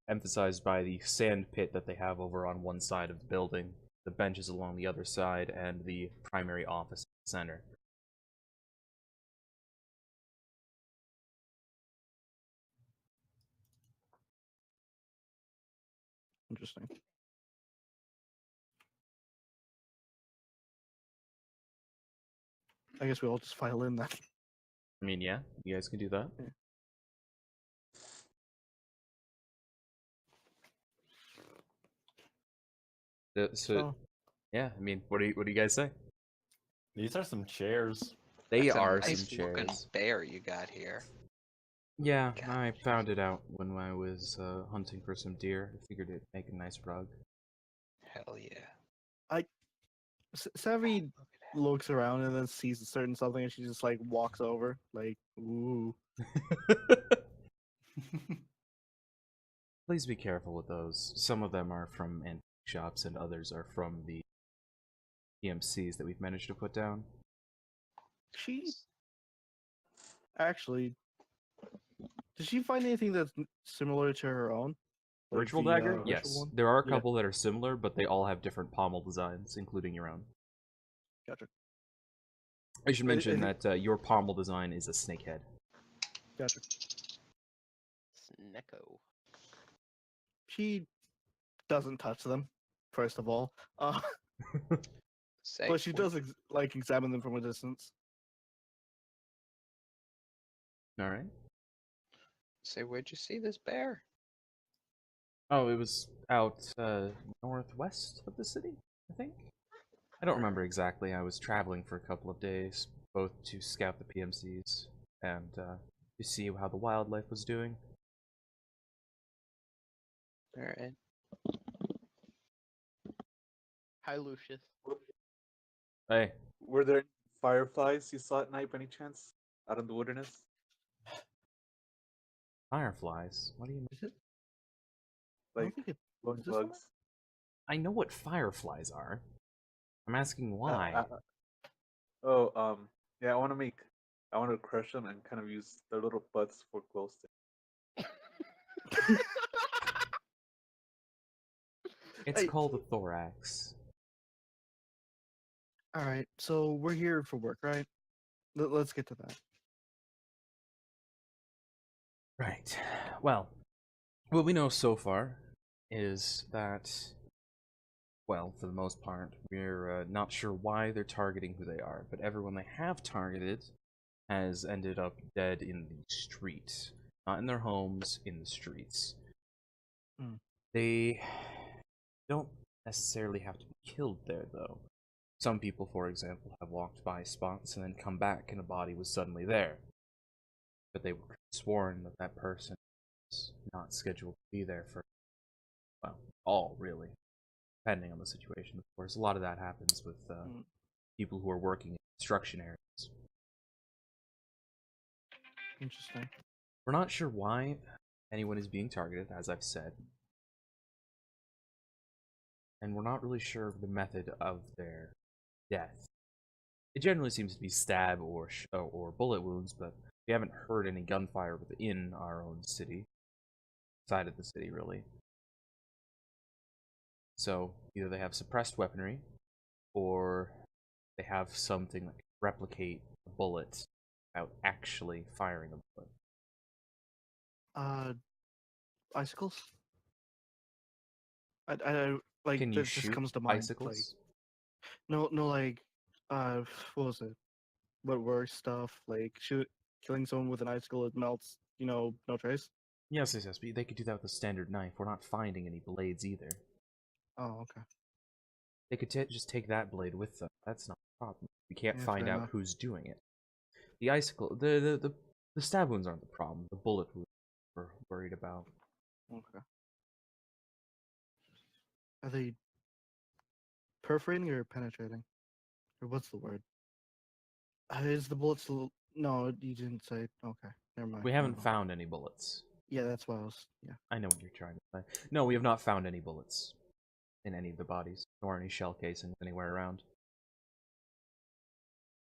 Emphasized by the sand pit that they have over on one side of the building, the benches along the other side, and the primary office in the center. Interesting. I guess we all just file in then. I mean, yeah, you guys can do that. Yeah. So, yeah, I mean, what do you guys say? These are some chairs. They That's a are nice some looking chairs. bear you got here. Yeah, God. I found it out when I was hunting for some deer. I figured it'd make a nice rug. Hell yeah. Savvy looks around and then sees a certain something, and she just like walks over, like, ooh. Please be careful with those. Some of them are from antique shops, and others are from the PMCs that we've managed to put down. She actually, did she find anything that's similar to her own? Like Ritual the, dagger? ritual Yes. one? There are a Yeah. couple that are similar, but they all have different pommel designs, including your own. Gotcha. I should I mention think- that your pommel design is a snake head. Gotcha. Snecko. She doesn't touch them, first of all. Say, But she does like examine them from a distance. Alright. Say, where'd you see this bear? Oh, it was out northwest of the city, I think. I don't remember exactly. I was traveling for a couple of days, both to scout the PMCs and to see how the wildlife was doing. Alright. Hi, Lucius. Hey, Were there any fireflies you saw at night by any chance? Out in the wilderness? fireflies? What do you mean? Is it? I don't Like think it. glowing is this one? bugs? I know what fireflies are. I'm asking why. Yeah, I want to crush them and kind of use their little butts for glow sticks. It's Hey. called a thorax. All right, so we're here for work, right? Let's get to that. Right. Well, what we know so far is that, well, for the most part, we're not sure why they're targeting who they are, but everyone they have targeted has ended up dead in the street. Not in their homes, in the streets. Hmm. They don't necessarily have to be killed there, though. Some people, for example, have walked by spots and then come back and a body was suddenly there. But they were sworn that that person was not scheduled to be there for, well, all really, depending on the situation. Of course, a lot of that happens with people who are working in construction areas. Interesting. We're not sure why anyone is being targeted, as I've said. And we're not really sure of the method of their death. It generally seems to be stab or bullet wounds, but we haven't heard any gunfire within our own city. Side of the city, really. So, either they have suppressed weaponry, or they have something that can replicate a bullet without actually firing a bullet. Icicles. I like Can you that just shoot comes to mind. icicles? Like, no, like, what was it? What worse stuff? Like killing someone with an icicle, it melts. No trace. Yes, but they could do that with a standard knife. We're not finding any blades either. Oh, okay. They could just take that blade with them. That's not a problem. We can't Yeah, find fair out enough. who's doing it. The icicle, the stab wounds aren't the problem. The bullet wounds we're worried about. Okay. Are they perforating or penetrating? Or what's the word? Is the bullet still? No, you didn't say. Okay, never mind. We never haven't mind. found any bullets. Yeah, that's what I was. Yeah. I know what you're trying to say. No, we have not found any bullets in any of the bodies, nor any shell casings anywhere around.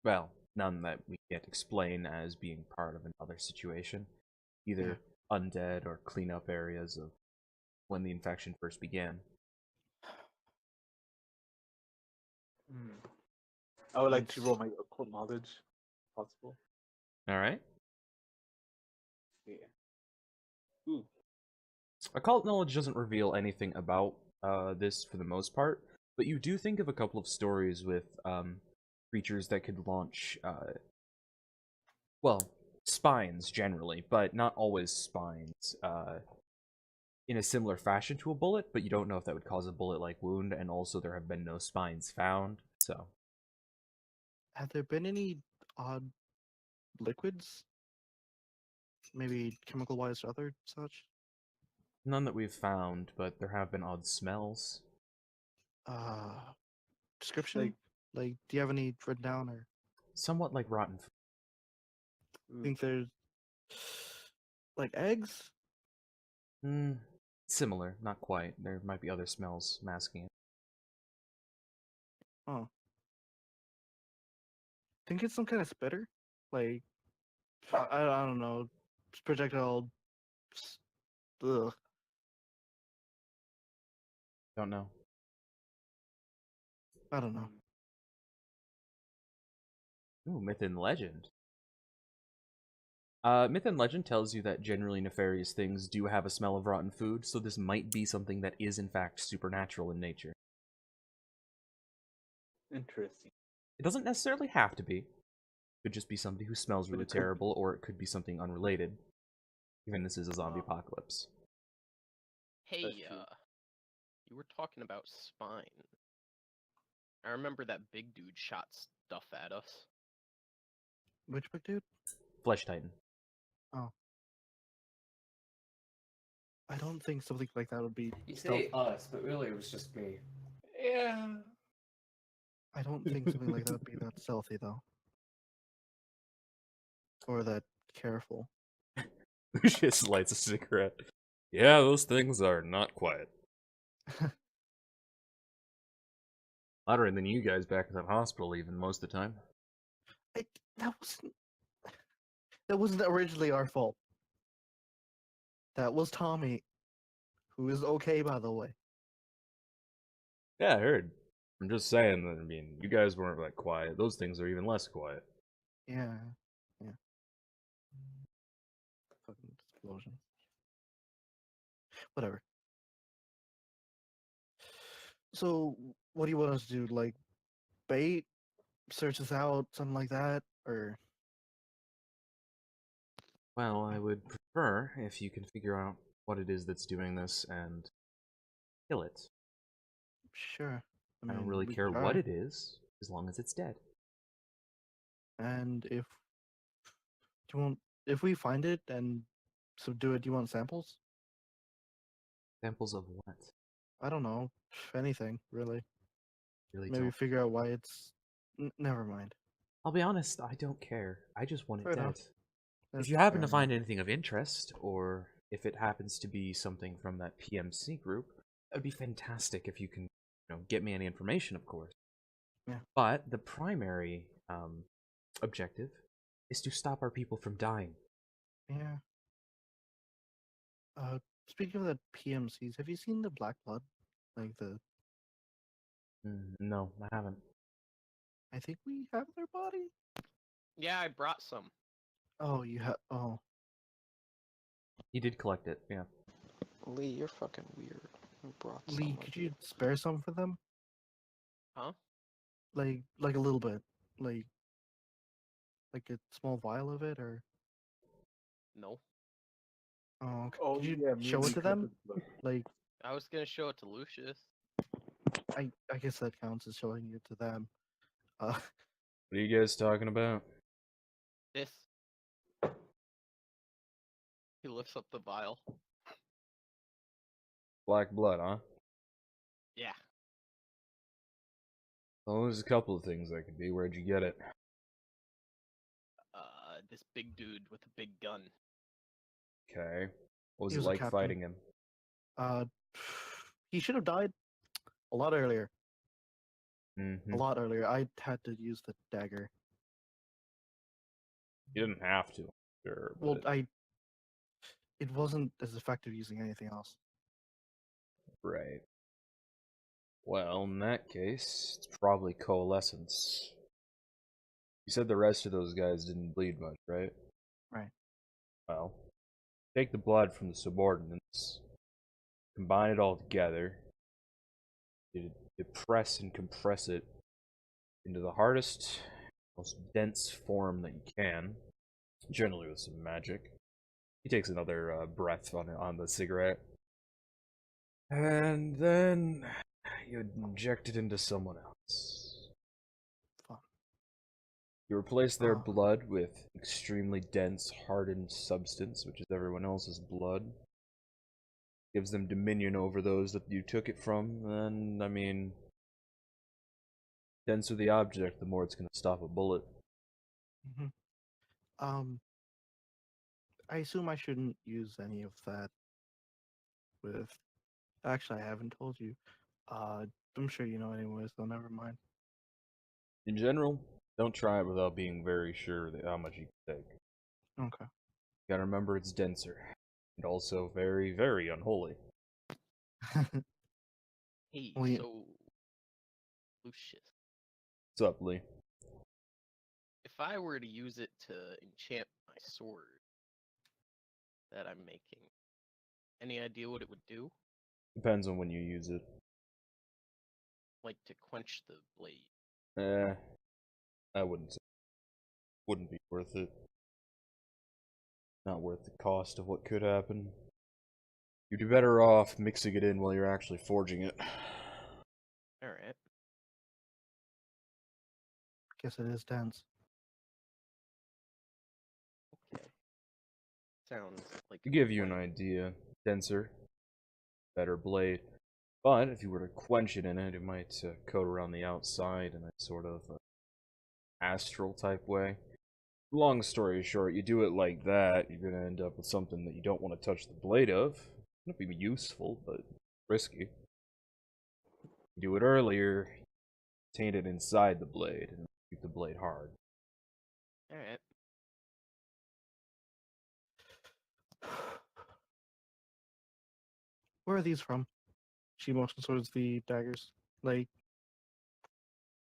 Well, none that we can't explain as being part of another situation. Either undead or cleanup areas of when the infection first began. I would like to roll my occult knowledge, if possible. Alright? Yeah. Ooh. Occult knowledge doesn't reveal anything about this for the most part, but you do think of a couple of stories with creatures that could launch, well, spines generally, but not always spines, in a similar fashion to a bullet, but you don't know if that would cause a bullet-like wound, and also there have been no spines found, so. Have there been any odd liquids? Maybe chemical-wise or other such? None that we've found, but there have been odd smells. Uh, description? Like, Like, do you have any written down, or Somewhat like rotten food. think there's like eggs? Similar, not quite. There might be other smells masking it. Oh, think it's some kind of spitter? Like, I don't know, projectile. Ugh, Don't know. I don't know. Ooh, myth and legend. Myth and legend tells you that generally nefarious things do have a smell of rotten food, so this might be something that is in fact supernatural in nature. interesting. It doesn't necessarily have to be. It could just be somebody who smells really it could be. terrible, or it could be something unrelated. Even this is a zombie apocalypse. Hey, That's true. you were talking about spine. I remember that big dude shot stuff at us. Which big dude? Flesh Titan. I don't think something like that would be. You stealth- say us, but really it was just me. Yeah. I don't think something like that would be that stealthy though, or that careful. Lucius lights a cigarette. Yeah, those things are not quiet. Louder than you guys back at that hospital, even most of the time. That wasn't originally our fault. That was Tommy, who is okay, by the way. Yeah, I heard. I'm just saying that, I mean, you guys weren't like quiet. Those things are even less quiet. Yeah, yeah. Fucking explosion. Whatever. So, what do you want us to do? Like, bait, search this out, something like that, or Well, I would prefer if you can figure out what it is that's doing this and kill it. sure. I don't mean, really we care try. what it is, as long as it's dead. And if we find it and subdue it, do you want samples? Samples of what? I don't know, anything really. Really Maybe don't. figure out why it's. Never mind. I'll be honest, I don't care. I just want it Fair dead. enough. If you happen to find anything of interest, or if it happens to be something from that PMC group, that would be fantastic if you can, get me any information, of course. Yeah. But the primary objective is to stop our people from dying. Yeah. Speaking of the PMCs, have you seen the black blood? Like No, I haven't. I think we have their body. Yeah, I brought some. Oh, you have. Oh, He did collect it, yeah. Lee, you're fucking weird. Who brought some Lee, of could it? you spare some for them? Huh? Like a little bit, like a small vial of it, or No. oh, okay. Oh, Could you yeah, me show and it Lee to them? collected blood. Like, I was gonna show it to Lucius. I guess that counts as showing it to them. Uh, What are you guys talking about? This. He lifts up the vial. Black blood, huh? Yeah. Well, there's a couple of things that could be. Where'd you get it? This big dude with a big gun. Okay. What was He it was a like captain. fighting him? uh, he should have died a lot earlier. Mm-hmm. A lot earlier. I had to use the dagger. You didn't have to, sure, Well, but it wasn't as effective using anything else. right. Well, in that case, it's probably coalescence. You said the rest of those guys didn't bleed much, right? Right. Well, take the blood from the subordinates, combine it all together, you depress and compress it into the hardest, most dense form that you can, generally with some magic. He takes another breath on the cigarette. And then you inject it into someone else. Fuck. You replace their Oh. blood with extremely dense, hardened substance, which is everyone else's blood. Gives them dominion over those that you took it from, and, I mean, denser the object, the more it's going to stop a bullet. hmm I assume I shouldn't use any of that with. Actually, I haven't told you. I'm sure you know anyways, so never mind. In general, don't try it without being very sure that how much you can take. Okay. You gotta remember it's denser, and also very, very unholy. Hey, Well, so Lucius, What's up, Lee? if I were to use it to enchant my sword that I'm making, any idea what it would do? Depends on when you use it. Like to quench the blade. I wouldn't say. Wouldn't be worth it. Not worth the cost of what could happen. You'd be better off mixing it in while you're actually forging it. Alright. Guess it is dense. Okay. Sounds like To a give you an plan. idea, denser, better blade. But if you were to quench it in it, it might coat around the outside in a sort of astral type way. Long story short, you do it like that, you're gonna end up with something that you don't want to touch the blade of. It'll be useful, but risky. You do it earlier, taint it inside the blade, and keep the blade hard. Alright. Where are these from? She motions towards the daggers. Like,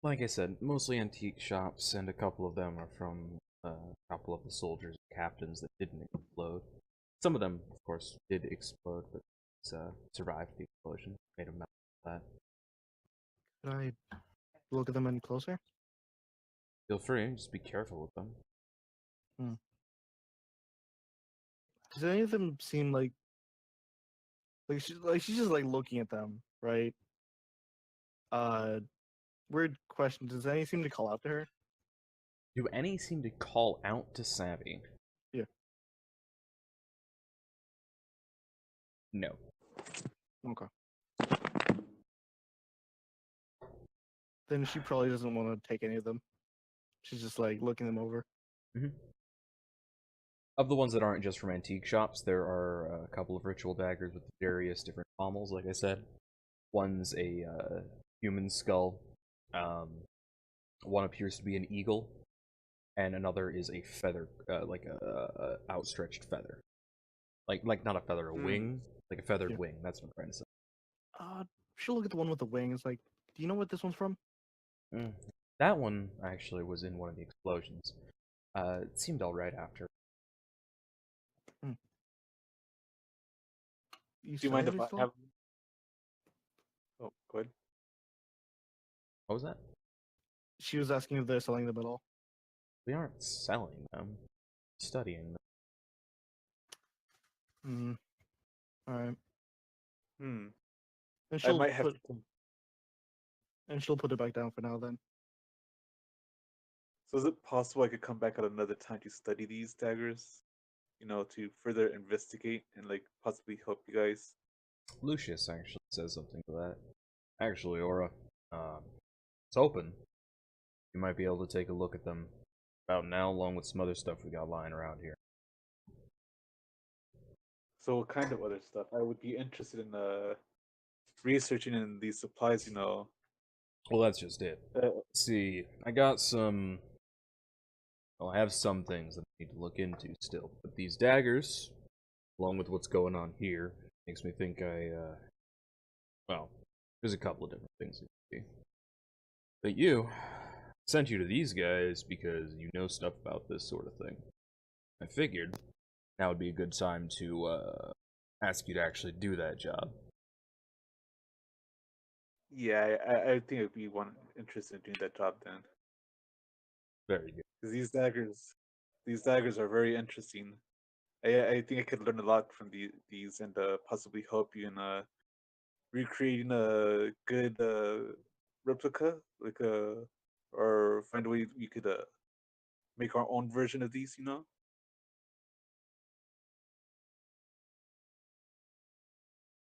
Like I said, mostly antique shops, and a couple of them are from a couple of the soldiers and captains that didn't explode. Some of them, of course, did explode, but survived the explosion. Made a mess of that. could I look at them any closer? Feel free, just be careful with them. Does any of them seem she's just like looking at them, right? Uh, Weird question. Does any seem to call out to her? Do any seem to call out to Savvy? Yeah. No. Okay. Then she probably doesn't want to take any of them. She's just like looking them over. Of the ones that aren't just from antique shops, there are a couple of ritual daggers with various different pommels, like I said. One's a human skull. One appears to be an eagle, and another is a feather, like a outstretched feather. Like not a feather, a wing, like a feathered Yeah. wing. That's what I'm trying to say. She'll look at the one with the wings. Like, do you know what this one's from? That one actually was in one of the explosions. It seemed all right after. You Do you mind if selling I these still? have? Oh, go ahead. What was that? She was asking if they're selling them at all. We aren't selling them, studying them. All right. Hmm. And I she'll might have put to. it back down for now. Then So is it possible I could come back at another time to study these daggers? You know, to further investigate and like possibly help you guys. Lucius actually says something to that. Actually, Aura, it's open. You might be able to take a look at them about now, along with some other stuff we got lying around here. So what kind of other stuff? I would be interested in researching in these supplies. You know. Well, that's just it. See, I got some I'll have some things that I need to look into still. But these daggers, along with what's going on here, makes me think well, there's a couple of different things it could be. But sent you to these guys because you know stuff about this sort of thing. I figured now would be a good time to ask you to actually do that job. Yeah, I think I'd be interested in doing that job then. Very good. Because these daggers are very interesting. I think I could learn a lot from these and possibly help you in recreating a good replica, like or find a way we could make our own version of these. You know.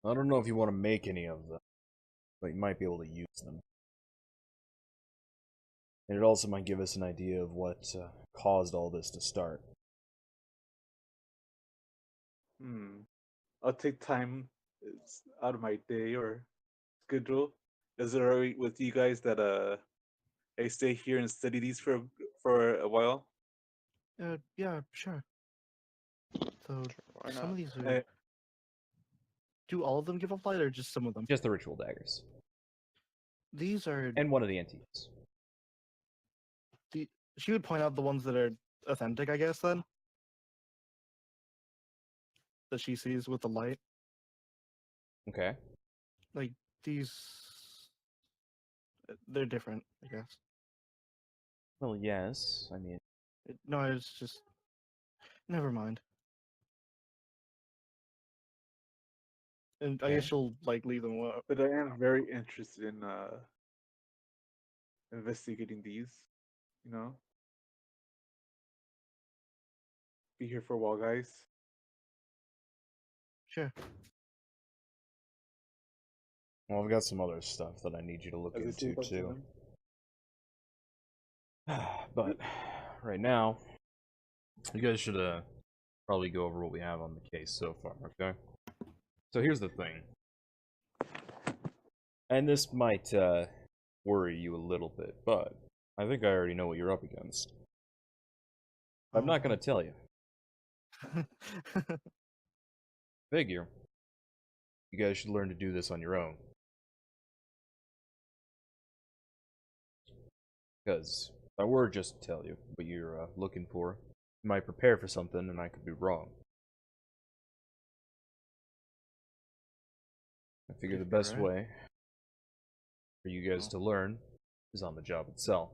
I don't know if you want to make any of them, but you might be able to use them. And it also might give us an idea of what caused all this to start. I'll take time out of my day or schedule. Is it alright with you guys that I stay here and study these for a while? Yeah, sure. So Why some not? of these are. Do all of them give off light, or just some of them? Just the ritual daggers. These are. And one of the antiques. She would point out the ones that are authentic, I guess. Then that she sees with the light, Okay. like these. They're different, I guess. Well, yes. I mean, No, it's just. Never mind. And I Okay. guess she'll like leave them up. But I am very interested in investigating these. You know, be here for a while, guys. Sure. well, I've got some other stuff that I need you to look As I say into about too. them. But right now, you guys should probably go over what we have on the case so far, okay? So here's the thing. And this might worry you a little bit, but I think I already know what you're up against. I'm not going to tell you. Figure. You guys should learn to do this on your own. Because if I were just to tell you what you're looking for, you might prepare for something and I could be wrong. I figure the best way for you guys to learn is on the job itself.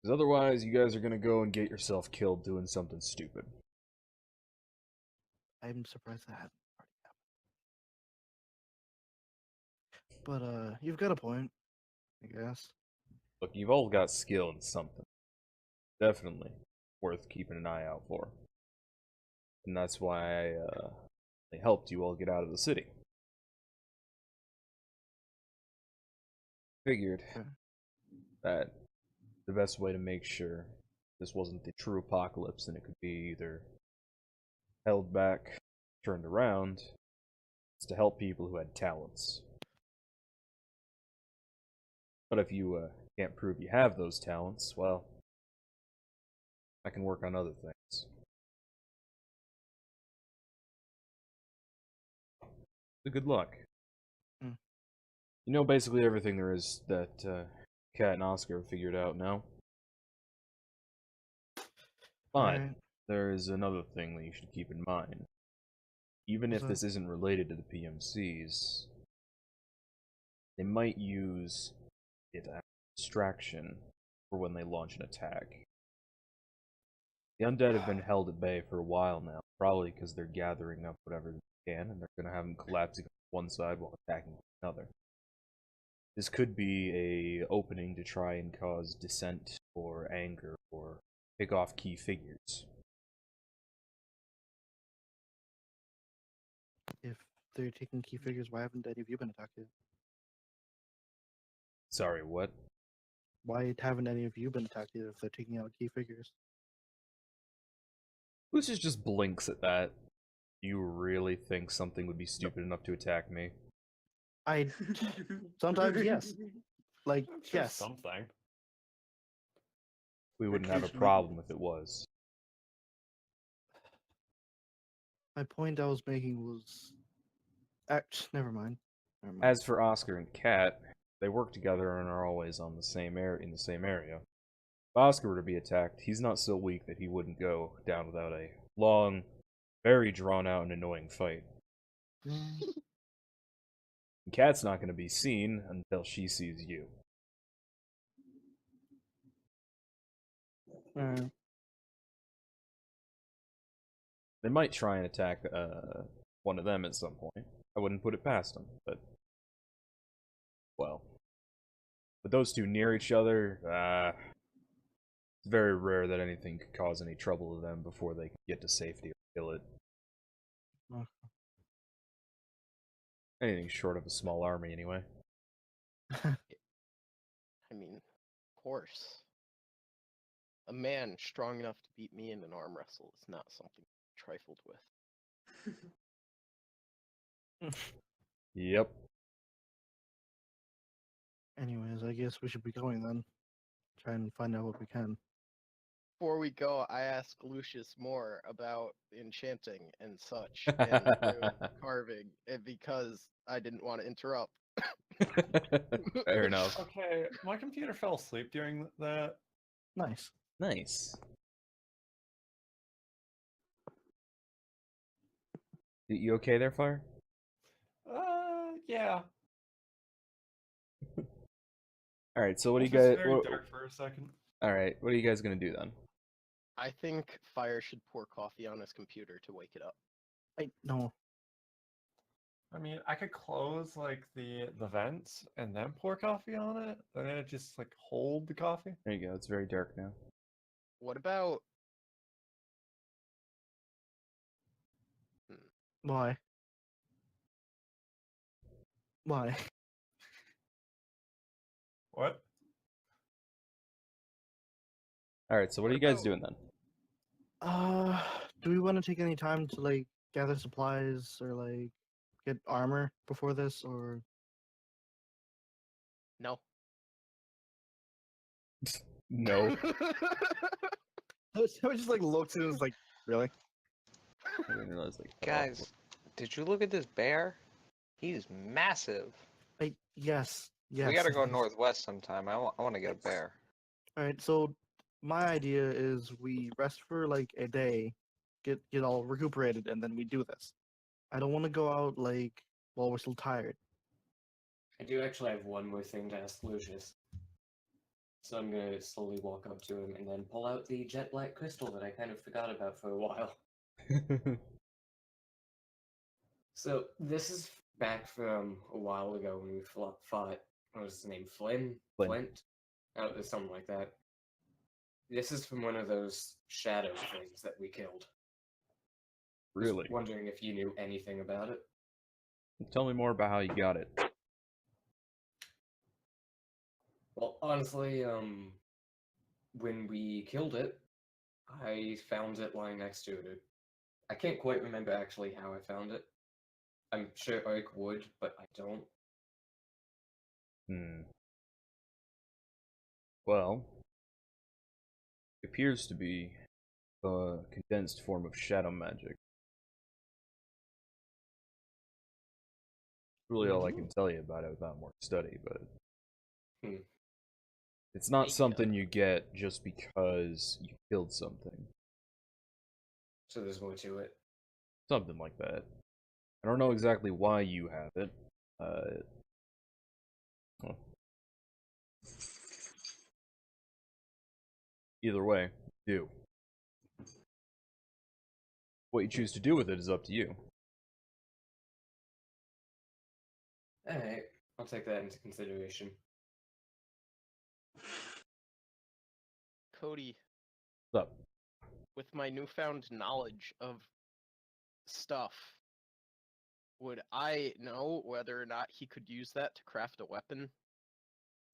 Because otherwise, you guys are going to go and get yourself killed doing something stupid. I'm surprised that hasn't already happened. But you've got a point, I guess. Look, you've all got skill in something. Definitely worth keeping an eye out for. And that's why I helped you all get out of the city. Figured that the best way to make sure this wasn't the true apocalypse and it could be either held back, turned around, is to help people who had talents. But if you can't prove you have those talents, well, I can work on other things. So good luck. You know basically everything there is that Kat and Oscar have figured out now. But there is another thing that you should keep in mind. Even if this isn't related to the PMCs, they might use it as a distraction for when they launch an attack. The undead have been held at bay for a while now, probably because they're gathering up whatever they can, and they're going to have them collapsing on one side while attacking another. This could be a opening to try and cause dissent or anger or pick off key figures. If they're taking key figures, why haven't any of you been attacked yet? Sorry, what? Why haven't any of you been attacked yet if they're taking out key figures? Lucius just blinks at that. You really think something would be stupid enough to attack me? Sometimes, yes. Like, Sure, yes. something. We wouldn't have a Occasionally- problem if it was. My point I was making was, never mind. Never mind. As for Oscar and Kat, they work together and are always on the same in the same area. If Oscar were to be attacked, he's not so weak that he wouldn't go down without a long, very drawn out and annoying fight. Mm, And Kat's not going to be seen until she sees you. alright. They might try and attack one of them at some point. I wouldn't put it past them, but well, with those two near each other, it's very rare that anything could cause any trouble to them before they can get to safety or kill it. Okay. Anything short of a small army, anyway. I mean, of course. A man strong enough to beat me in an arm wrestle is not something trifled with. Yep. Anyways, I guess we should be going then. Try and find out what we can. Before we go, I asked Lucius more about enchanting and such and rune carving, because I didn't want to interrupt. Fair enough. Okay, my computer fell asleep during that. Nice. Nice. You okay there, Fire? Yeah. All right. So what do you This was guys? very dark for a second. All right. What are you guys gonna do then? I think Fire should pour coffee on his computer to wake it up. No. I mean, I could close like the vents and then pour coffee on it, and then it just like hold the coffee. There you go. It's very dark now. What about Why? Why? What? All right. So what are What you guys about- doing then? Do we want to take any time to like gather supplies or like get armor before this, or no? No. I just like looked and was like, really? I didn't realize like Guys, did you look at this bear? He's massive. Yes. Yes. We gotta it go is. northwest sometime. I want to get a bear. All right. So my idea is we rest for like a day, get all recuperated, and then we do this. I don't want to go out like while we're still tired. I do actually have one more thing to ask Lucius. So I'm gonna slowly walk up to him and then pull out the jet black crystal that I kind of forgot about for a while. So this is back from a while ago when we fought. What was his name? Flint. Flint. Oh, it was something like that. This is from one of those shadow things that we killed. Just Really? wondering if you knew anything about it. Tell me more about how you got it. Well, honestly, when we killed it, I found it lying next to it. I can't quite remember actually how I found it. I'm sure Oak would, but I don't. Well, it appears to be a condensed form of shadow magic. Really all I can tell you about it without more study, but it's not Maybe, something you get just because you killed something. So there's more to it. Something like that. I don't know exactly why you have it. Huh. Either way, do. What you choose to do with it is up to you. Alright, I'll take that into consideration. Cody, What's up? with my newfound knowledge of stuff, would I know whether or not he could use that to craft a weapon?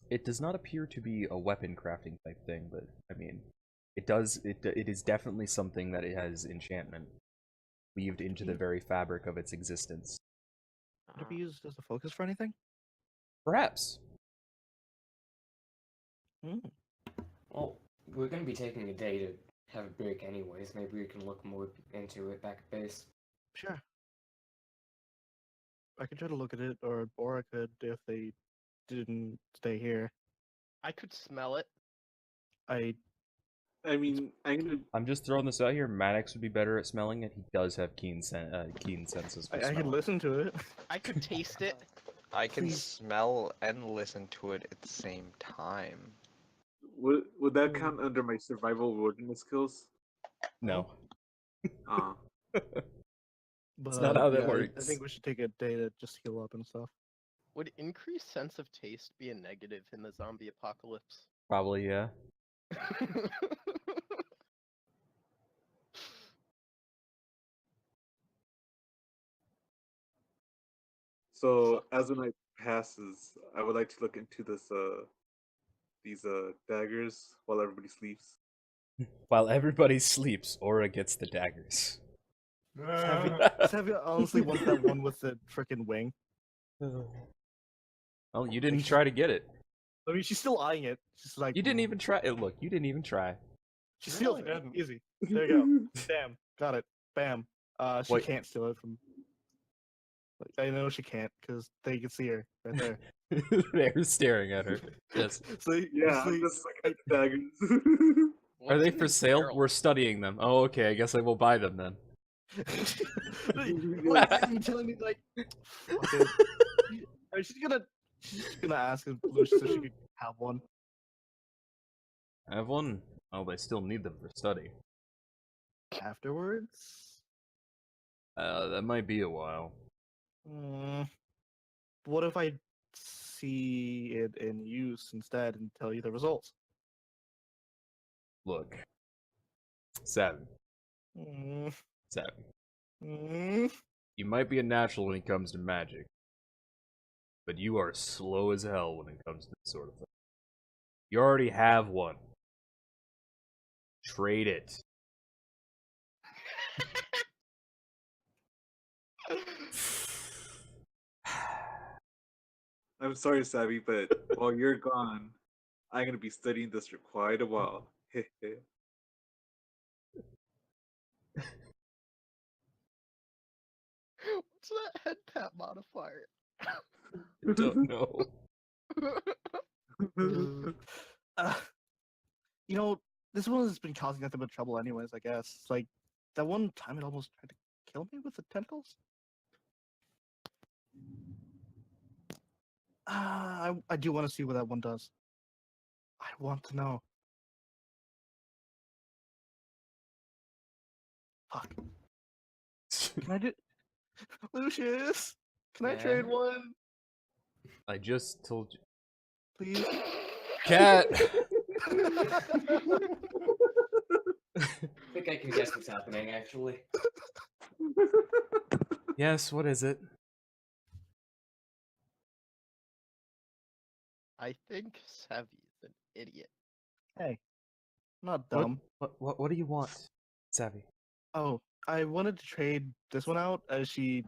It does not appear to be a weapon crafting type thing, but I mean, it does. It is definitely something that it has enchantment weaved into the very fabric of its existence. Would it be used as a focus for anything? Perhaps. Well, we're gonna be taking a day to have a break anyways. Maybe we can look more into it back at base. Sure. I could try to look at it, or I could if they didn't stay here. I could smell it. I I mean, I'm just throwing this out here. Maddox would be better at smelling it. He does have keen senses for I could smelling. listen to it. I could taste it. I can Please. smell and listen to it at the same time. would that count under my survival wilderness skills? No. Ah, But not how that yeah, I works. think we should take a day to just heal up and stuff. Would increased sense of taste be a negative in the zombie apocalypse? Probably, yeah. so as the night passes, I would like to look into these daggers while everybody sleeps. While everybody sleeps, Aura gets the daggers. Savia honestly wants that one with the freaking wing. Well, you didn't try to get it. I mean, she's still eyeing it. She's like, You didn't even try. Look, you didn't even try. She You steals really it. didn't. Easy. There you go. Bam. Got it. Bam. She Wait. can't steal it from. I know she can't because they can see her right there. They're staring at her. Yes. See, Yeah, see, I'm just looking at the daggers. Are What's they in for this sale? barrel? We're studying them. Oh, okay. I guess I will buy them then. What are you telling me? Like, fuck it. She's just gonna ask if Lucia so she could have one. I have one. Oh, they still need them for study. Afterwards. That might be a while. What if I see it in use instead and tell you the results? Look. Savvy. Mm, Savvy. mm. You might be a natural when it comes to magic. But you are slow as hell when it comes to this sort of thing. You already have one. Trade it. I'm sorry, Savvy, but while you're gone, I'm gonna be studying this for quite a while. What's that head tap modifier? Don't know. Uh, you know, this one has been causing nothing but trouble, anyways. I guess. It's like that one time it almost tried to kill me with the tentacles. I do want to see what that one does. I want to know. Fuck. Can I do? Lucius, can I trade Yeah? one, I just told you. please? Cat! I think I can guess what's happening, actually. Yes, what is it? I think Savvy's an idiot. Hey, I'm not What, dumb. what do you want, Savvy? Oh, I wanted to trade this one out as she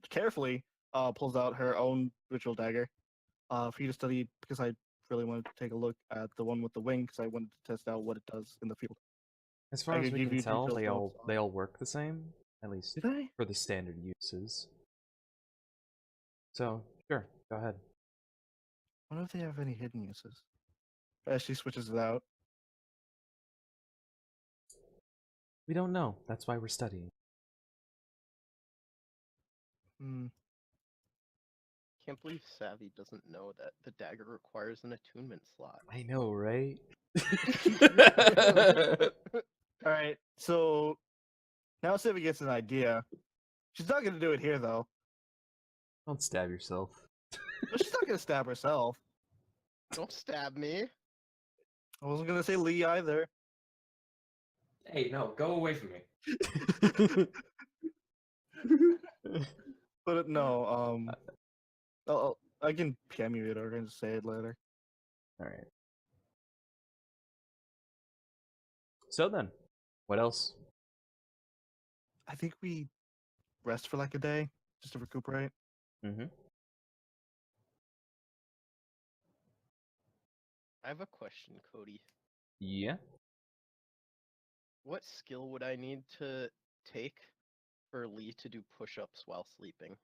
carefully pulls out her own ritual dagger for you to study because I really wanted to take a look at the one with the wing because I wanted to test out what it does in the field. As far I as could we give can you tell, details they of- all work the same, at least Do they? for the standard uses. So, sure, go ahead. I wonder if they have any hidden uses. As she switches it out. We don't know. That's why we're studying. Hmm. Can't believe Savvy doesn't know that the dagger requires an attunement slot. I know, right? All right, so now Sivy gets an idea. She's not going to do it here, though. Don't stab yourself. No, she's not going to stab herself. Don't stab me. I wasn't going to say Lee either. Hey, no, go away from me. But no, I can PM you it or I can just say it later. Alright. So then, what else? I think we rest for like a day just to recuperate. Mm-hmm. I have a question, Cody. Yeah. What skill would I need to take for Lee to do push-ups while sleeping?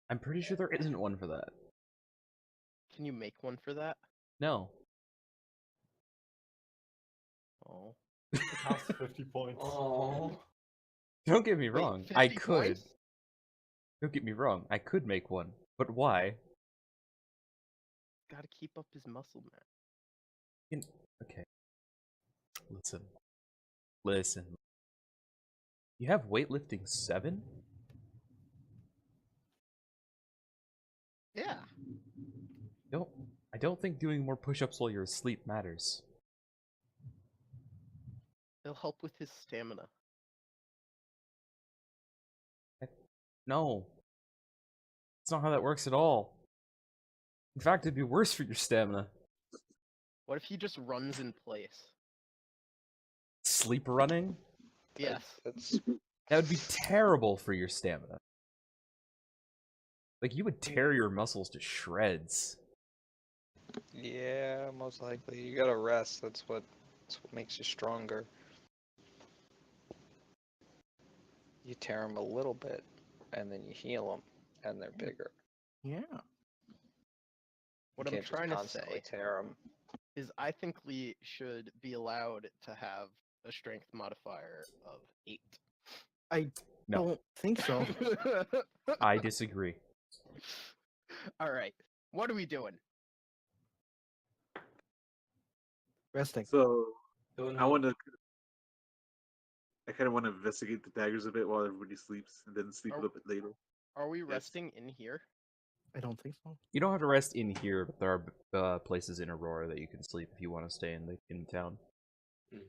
I'm pretty sure there isn't one for that. Can you make one for that? No. Oh. It costs 50 points. Oh. Don't get me Wait, wrong. 50 I could. points? Don't get me wrong. I could make one. But why? Gotta keep up his muscle mass. Okay. Listen. Listen. You have weightlifting 7? Yeah. Don't. I don't think doing more push-ups while you're asleep matters. It'll help with his stamina. No. That's not how that works at all. In fact, it'd be worse for your stamina. What if he just runs in place? Sleep running? Yes. That's That would be terrible for your stamina. Like, you would tear your muscles to shreds. yeah, most likely. You gotta rest. That's what makes you stronger. You tear them a little bit, and then you heal them, and they're bigger. Yeah. What you I'm can't just trying to constantly say tear them. is I think Lee should be allowed to have a strength modifier of 8. I No. don't think so. I disagree. Alright. What are we doing? Resting. So Doing I what? want to. I kind of want to investigate the daggers a bit while everybody sleeps, and then sleep a Are- little bit later. Are we resting in here? I don't think so. You don't have to rest in here, but there are places in Aurora that you can sleep if you want to stay in town. Hmm.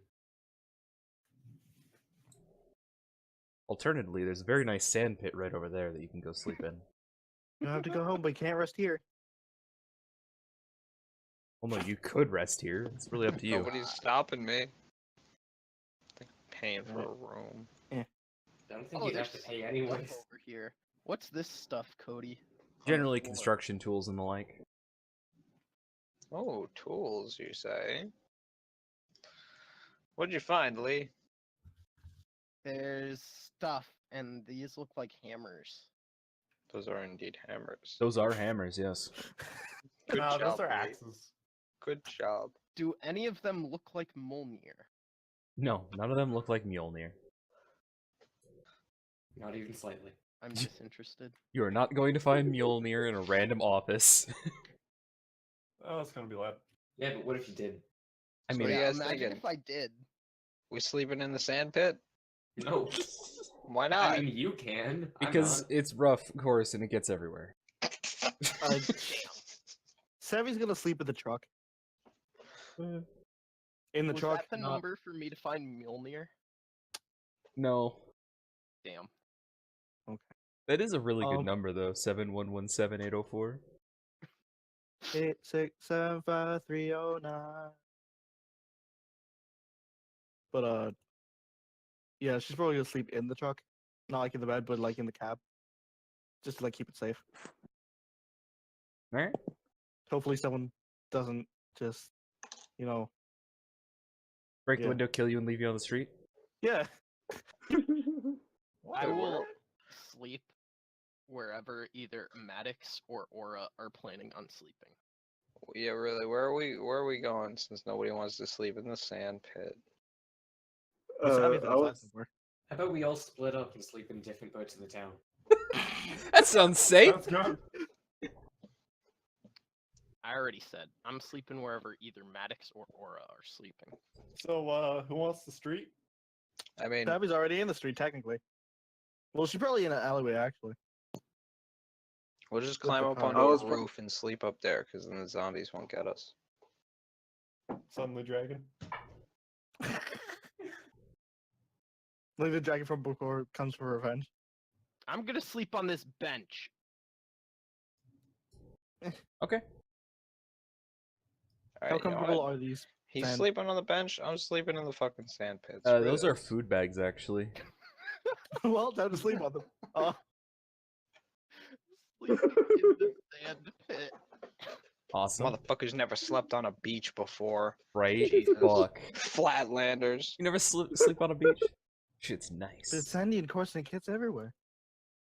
Alternatively, there's a very nice sand pit right over there that you can go sleep in. You have to go home, but you can't rest here. Well, no, you could rest here. It's really up to you. Nobody's stopping me. Paying for a room. I don't think Oh, you'd there's have to pay stuff anyways. over here. What's this stuff, Cody? On the Generally, floor? construction tools and the like. Oh, tools, you say? What'd you find, Lee? There's stuff, and these look like hammers. Those are indeed hammers. Those are hammers, yes. Good No, job, those are Lee. axes. Good job. Do any of them look like Mjolnir? No, none of them look like Mjolnir. Not even slightly. I'm disinterested. You are not going to find Mjolnir in a random office. Oh, it's gonna be loud. Yeah, but what if you did? I So mean, what do you Yeah, guys imagine thinking? if I did. We sleeping in the sand pit? No. Why not? I mean, you can. because I'm it's rough, of course, and it gets everywhere. Savvy's gonna sleep in the truck. In the Was truck. that the not- number for me to find Mjolnir? No. Damn. That is a really good Um, number, though. 7117804. 8675309. But yeah, she's probably gonna sleep in the truck, not like in the bed, but like in the cab, just to like keep it safe. Alright. Hopefully, someone doesn't just, you know, Break the Yeah. window, kill you, and leave you on the street. yeah. I will sleep wherever either Maddox or Aura are planning on sleeping. Yeah, really. Where are we going? Since nobody wants to sleep in the sand pit. Savvy's I outside was, somewhere. How about we all split up and sleep in different parts of the town? That sounds safe! Let's go. I already said I'm sleeping wherever either Maddox or Aura are sleeping. So, who wants the street? I mean, Savvy's already in the street, technically. Well, she's probably in an alleyway, actually. we'll just the climb up car. onto I a was pro- roof and sleep up there, because then the zombies won't get us. Suddenly dragon. Like the dragon from before comes for revenge. I'm gonna sleep on this bench. Okay. Alright, How you know comfortable what? are these? He's sand? sleeping on the bench. I'm sleeping in the fucking sand pits. Those really. are food bags, actually. Well, time to sleep on them. Sleeping in the sand pit. Awesome. Motherfuckers never slept on a beach before. Right? Jesus. Fuck. Flatlanders. You never sleep on a beach? Shit's But it's nice. sandy and coarse and it gets everywhere.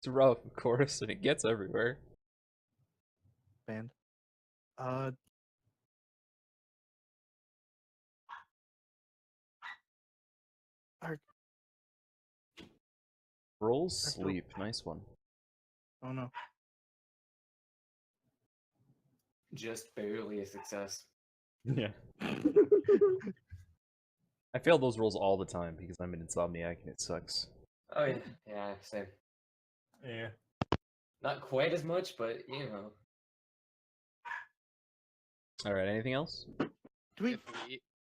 It's rough, of course, and it gets everywhere. Band. Roll That's dope. sleep. Nice one. Oh no. Just barely a success. Yeah. I fail those rolls all the time because I'm an insomniac and it sucks. Oh yeah, yeah, same. Yeah. Not quite as much, but you know. Alright, anything else? Do we?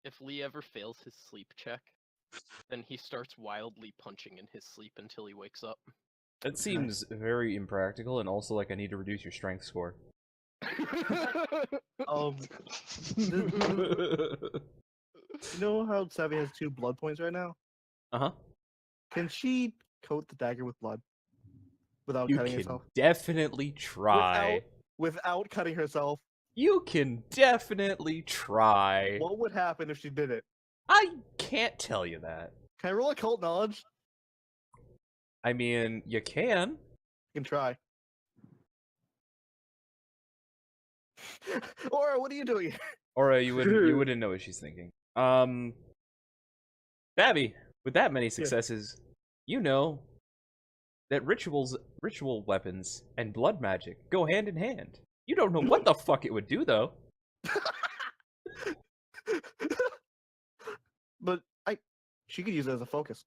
If Lee ever fails his sleep check, then he starts wildly punching in his sleep until he wakes up. That seems very impractical, and also like I need to reduce your strength score. You know how Savvy has 2 blood points right now? Uh-huh. Can she coat the dagger with blood without You cutting can herself? definitely try. Without cutting herself. You can definitely try. What would happen if she did it? I can't tell you that. Can I roll occult knowledge? I mean, you can. I can try. Or what are you doing? Or you wouldn't know what she's thinking. Babby, with that many successes, you know that ritual weapons, and blood magic go hand in hand. You don't know what the fuck it would do, though. But she could use it as a focus.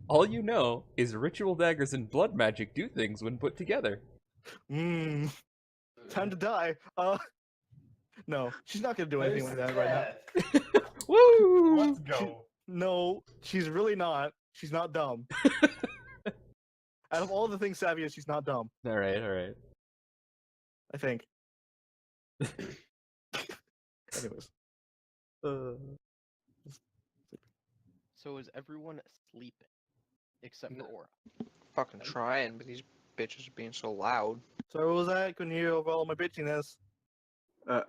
All you know is ritual daggers and blood magic do things when put together. Time to die. No, she's not gonna do anything like that right now. Woo! Let's go. No, she's really not. She's not dumb. Out of all the things Savvy is, she's not dumb. All right. I think. Anyways. So is everyone sleeping? Except for Aura. Fucking trying, but these bitches are being so loud. So what was that? Couldn't hear over all my bitchiness. I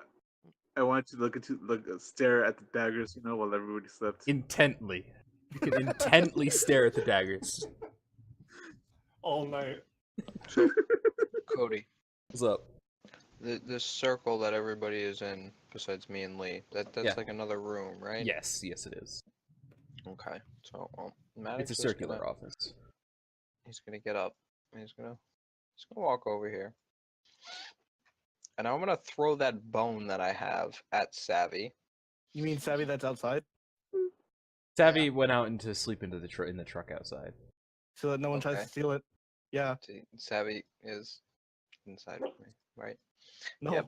wanted to stare at the daggers, while everybody slept. Intently. You can intently stare at the daggers. All night. Cody, What's up? this circle that everybody is in, besides me and Lee, that's Yeah. like another room, right? Yes, it is. Okay, so It's Maddox a is circular gonna, office. He's gonna get up. And he's gonna walk over here, and I'm gonna throw that bone that I have at Savvy. You mean Savvy that's outside? Savvy went out to sleep in the truck outside. So that no one tries Okay. to steal it. Yeah. See, Savvy is inside of me, right? No. Yep.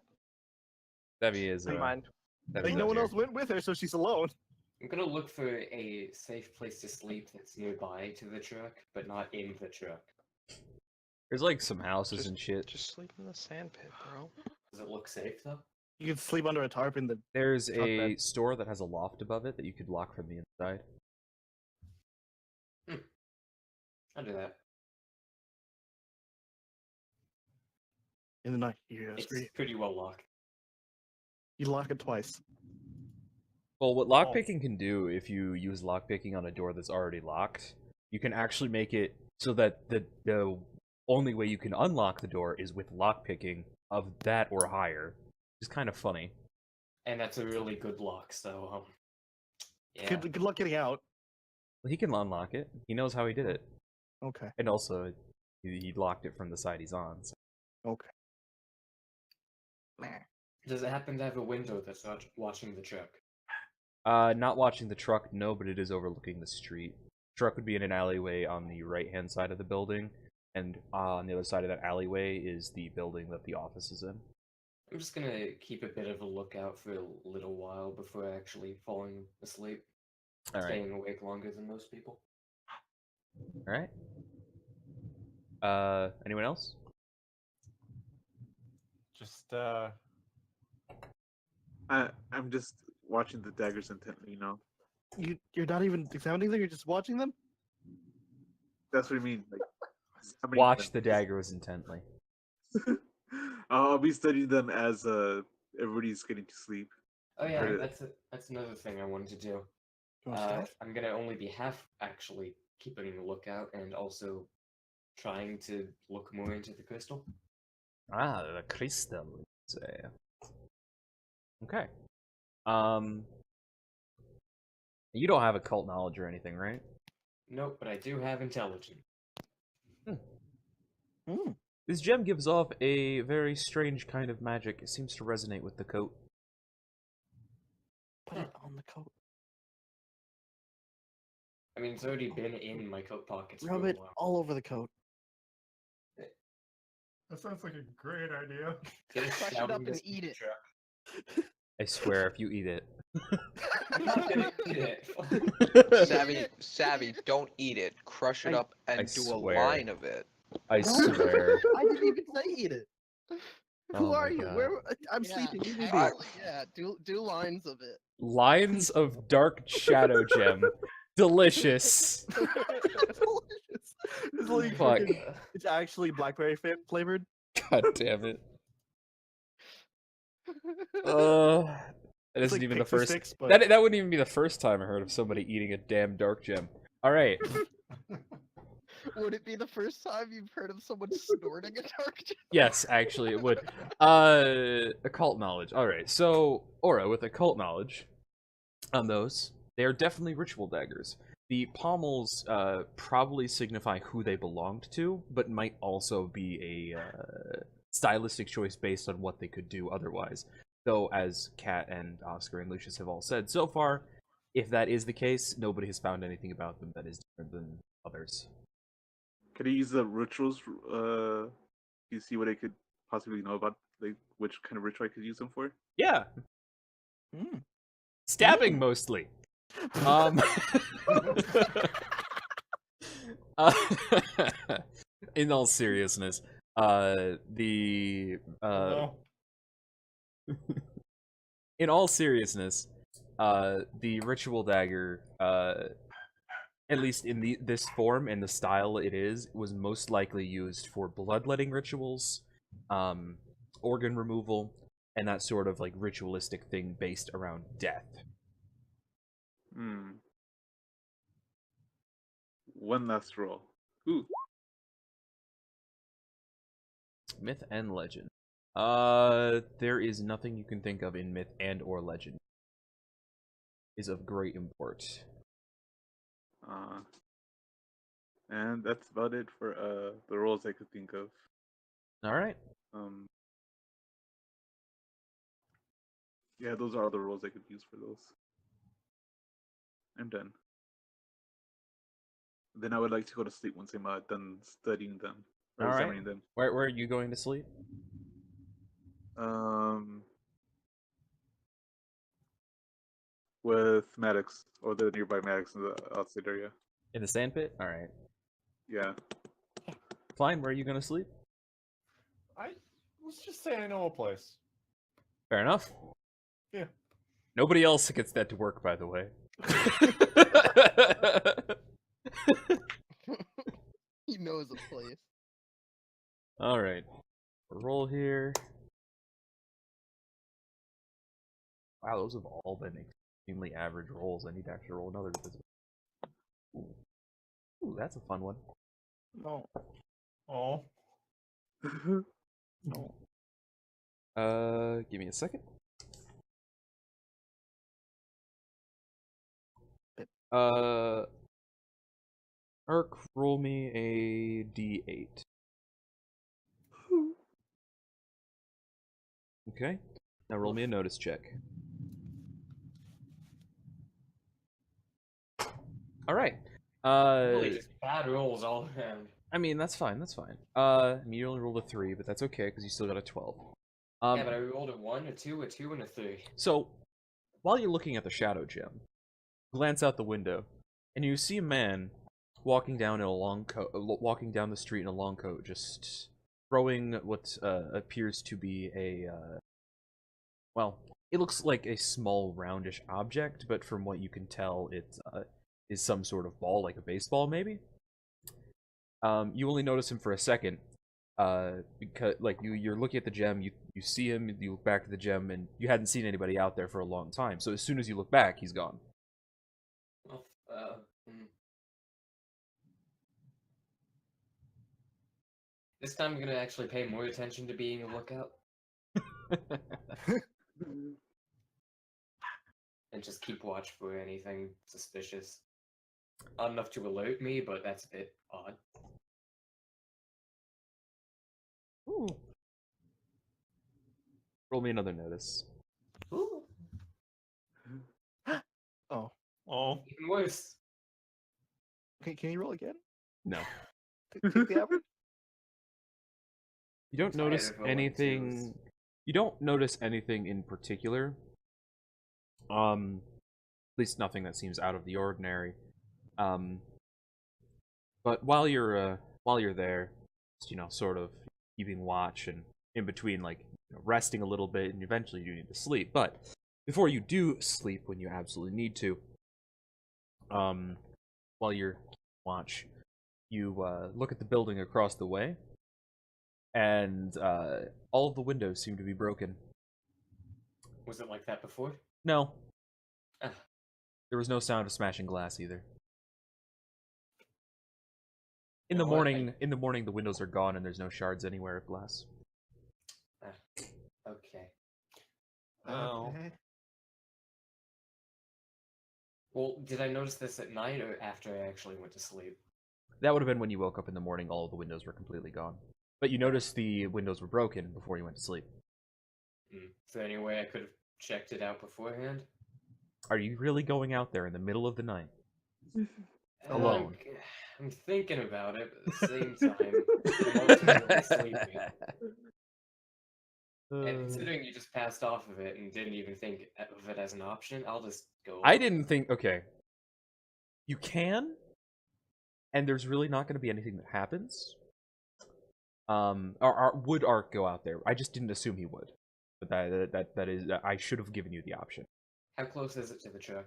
Savvy is. Never mind. Savvy's Like no out one here. else went with her, so she's alone. I'm gonna look for a safe place to sleep that's nearby to the truck, but not in the truck. There's like some houses and shit. Just sleep in the sand pit, bro. Does it look safe though? You could sleep under a tarp in the. There's Truck a bed. store that has a loft above it that you could lock from the inside. I'll do that. In the night. You It's scream. pretty well locked. You lock it twice. Well, what lockpicking can do if you use lockpicking on a door that's already locked, you can actually make it so that the only way you can unlock the door is with lockpicking of that or higher. It's kind of funny. And that's a really good lock, so yeah. Good luck getting out. He can unlock it. He knows how he did it. Okay. And also, he locked it from the side he's on. So. Okay. Does it happen to have a window that's not watching the truck? Not watching the truck, no, but it is overlooking the street. Truck would be in an alleyway on the right-hand side of the building, and on the other side of that alleyway is the building that the office is in. I'm just gonna keep a bit of a lookout for a little while before actually falling asleep. All right. Staying awake longer than most people. All right. Anyone else? Just I'm just watching the daggers intently, You're not even examining them. You're just watching them. That's what I mean. Like, how many Watch of the them? daggers intently. I'll be studying them as everybody's getting to sleep. Oh yeah, Heard it. that's another thing I wanted to do. You want stealth? I'm gonna only be half actually keeping a lookout and also trying to look more into the crystal. Ah, the crystal. Say. Okay. You don't have occult knowledge or anything, right? Nope, but I do have intelligence. Hmm. This gem gives off a very strange kind of magic. It seems to resonate with the coat. Put it on the coat. I mean, it's already been in my coat pockets Rub for a it while. all over the coat. That sounds like a great idea. Finish Crush it shouting up and this eat it. truck. I swear, if you eat it. I'm not gonna eat it. Savvy, don't eat it. Crush it I- up and I do swear. a line of it. I No. swear. I didn't even say eat it. Who Oh my are you? God. Where? I'm Yeah, sleeping. Leave me be. actually, yeah, do lines of it. Lines of dark shadow gem. Delicious. It's delicious. It's like Fuck. freaking- It's actually blackberry flavored. God damn it. That It's isn't like even the Pixie first. Sticks, but That wouldn't even be the first time I heard of somebody eating a damn dark gem. All right. Would it be the first time you've heard of someone snorting a dark gem? Yes, actually, it would. Occult knowledge. All right. So, Aura, with occult knowledge on those, they are definitely ritual daggers. The pommels probably signify who they belonged to, but might also be a stylistic choice based on what they could do otherwise. Though, as Kat and Oscar and Lucius have all said so far, if that is the case, nobody has found anything about them that is different than others. Could I use the rituals? You see what I could possibly know about, like which kind of ritual I could use them for? Yeah, Mm. stabbing mostly. Um, uh, in all seriousness, the Oh, in all seriousness, the ritual dagger, at least in this form and the style it is, was most likely used for bloodletting rituals, organ removal, and that sort of like ritualistic thing based around death. Hmm. One last roll. Ooh. Myth and legend. There is nothing you can think of in myth and or legend is of great import. And that's about it for the roles I could think of. All right. Yeah, those are all the roles I could use for those. I'm done. Then I would like to go to sleep once I'm done studying them or All right. examining them. Where are you going to sleep? With Maddox or the nearby Maddox in the outside area. In the sandpit? All right. Yeah. Fine. Where are you going to sleep? let's just say I know a place. Fair enough. Yeah. Nobody else gets that to work, by the way. He knows a place. All right. Roll here. Wow, those have all been extremely average rolls. I need to actually roll another because. Ooh, that's a fun one. No. Oh. No. Give me a second. Ark, roll me a d8. Okay. Now roll me a notice check. All right. Really, just bad rolls all around. I mean, that's fine. That's fine. I mean, you only rolled a 3, but that's okay because you still got a 12. Yeah, but I rolled a 1, a 2, a 2, and a 3. So, while you're looking at the shadow gem, glance out the window, and you see a man walking down in a long coat, walking down the street in a long coat, just throwing what appears to be a well, it looks like a small roundish object, but from what you can tell, it is some sort of ball, like a baseball, maybe. You only notice him for a second, because like you're looking at the gem, you see him, you look back to the gem, and you hadn't seen anybody out there for a long time. So as soon as you look back, he's gone. Well, this time I'm gonna actually pay more attention to being a lookout and just keep watch for anything suspicious. Not enough to alert me, but that's a bit odd. Ooh. Roll me another notice. Ooh, Oh, Oh, even worse. can you roll again? No. Take the average. You don't Tired notice of rolling anything. twos. You don't notice anything in particular. At least nothing that seems out of the ordinary. But while you're there, just, sort of keeping watch and in between, like resting a little bit, and eventually you need to sleep. But before you do sleep, when you absolutely need to, while you're watch, you look at the building across the way, and all of the windows seem to be broken. Was it like that before? No, Ah, there was no sound of smashing glass either. In the You know what, morning, the windows are gone and there's no shards anywhere of glass. okay. Oh. Okay. Well, did I notice this at night or after I actually went to sleep? That would have been when you woke up in the morning. All of the windows were completely gone, but you noticed the windows were broken before you went to sleep. Is there any way I could have checked it out beforehand? Are you really going out there in the middle of the night? Alone. I'm thinking about it, but at the same time, I'm ultimately sleeping. And considering you just passed off of it and didn't even think of it as an option, I'll just go. I didn't think. Okay, you can, and there's really not going to be anything that happens. Would Ark go out there? I just didn't assume he would, but that is I should have given you the option. How close is it to the truck?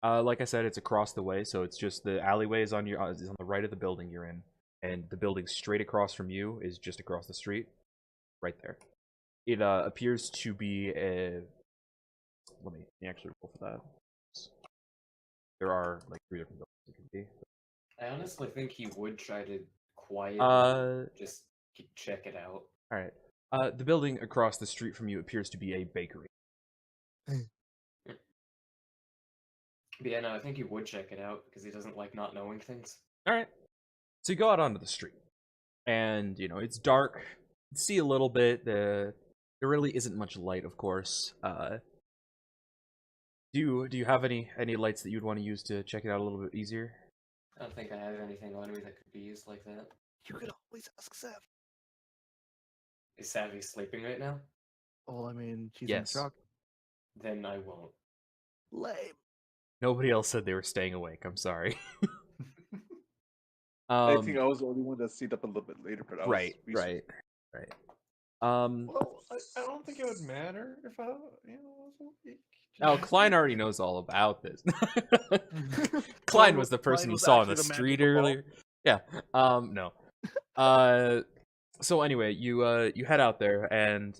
Like I said, it's across the way, so it's just the alleyway is on is on the right of the building you're in, and the building straight across from you is just across the street, right there. It appears to be a. Let me actually roll for that. There are like 3 different buildings it could be. I honestly think he would try to quietly just check it out. All right. The building across the street from you appears to be a bakery. But yeah, no, I think he would check it out because he doesn't like not knowing things. All right. So you go out onto the street, and it's dark. You see a little bit. There really isn't much light, of course. Do you have any lights that you'd want to use to check it out a little bit easier? I don't think I have anything on me that could be used like that. You could always ask Sav. Is Savvy sleeping right now? Well, I mean, she's Yes. in shock. Then I won't. Lame. Nobody else said they were staying awake. I'm sorry. I think I was the only one that stayed up a little bit later, but I was right. researching. Well, I don't think it would matter if I was awake. Oh, Klein already knows all about this. Klein was the person you saw on the street earlier. Yeah. No. So anyway, you head out there and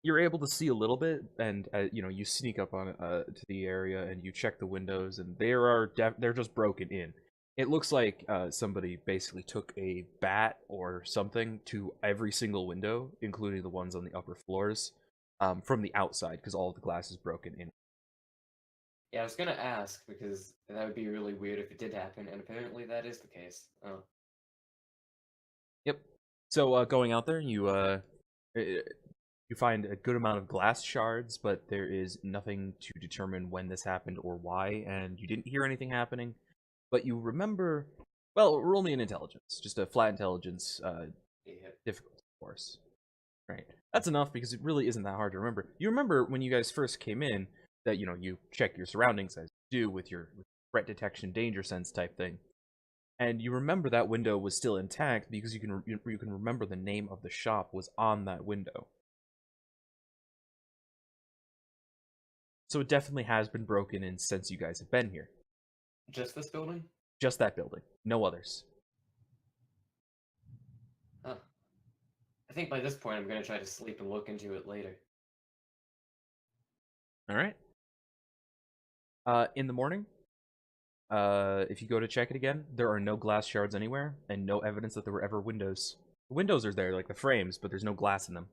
you're able to see a little bit, and you sneak up on to the area and you check the windows, and they're just broken in. It looks like somebody basically took a bat or something to every single window, including the ones on the upper floors, from the outside, because all of the glass is broken in. Yeah, I was gonna ask because that would be really weird if it did happen, and apparently that is the case. Oh. Yep. So going out there, you find a good amount of glass shards, but there is nothing to determine when this happened or why, and you didn't hear anything happening. But you remember. Well, roll me an intelligence, just a flat intelligence. Yeah. Difficult, of course. Right. That's enough because it really isn't that hard to remember. You remember when you guys first came in that you check your surroundings as you do with your threat detection, danger sense type thing, and you remember that window was still intact because you can remember the name of the shop was on that window. So it definitely has been broken in since you guys have been here. Just this building? Just that building, no others. I think by this point I'm gonna try to sleep and look into it later. All right. In the morning, if you go to check it again, there are no glass shards anywhere, and no evidence that there were ever windows. The windows are there, like the frames, but there's no glass in them.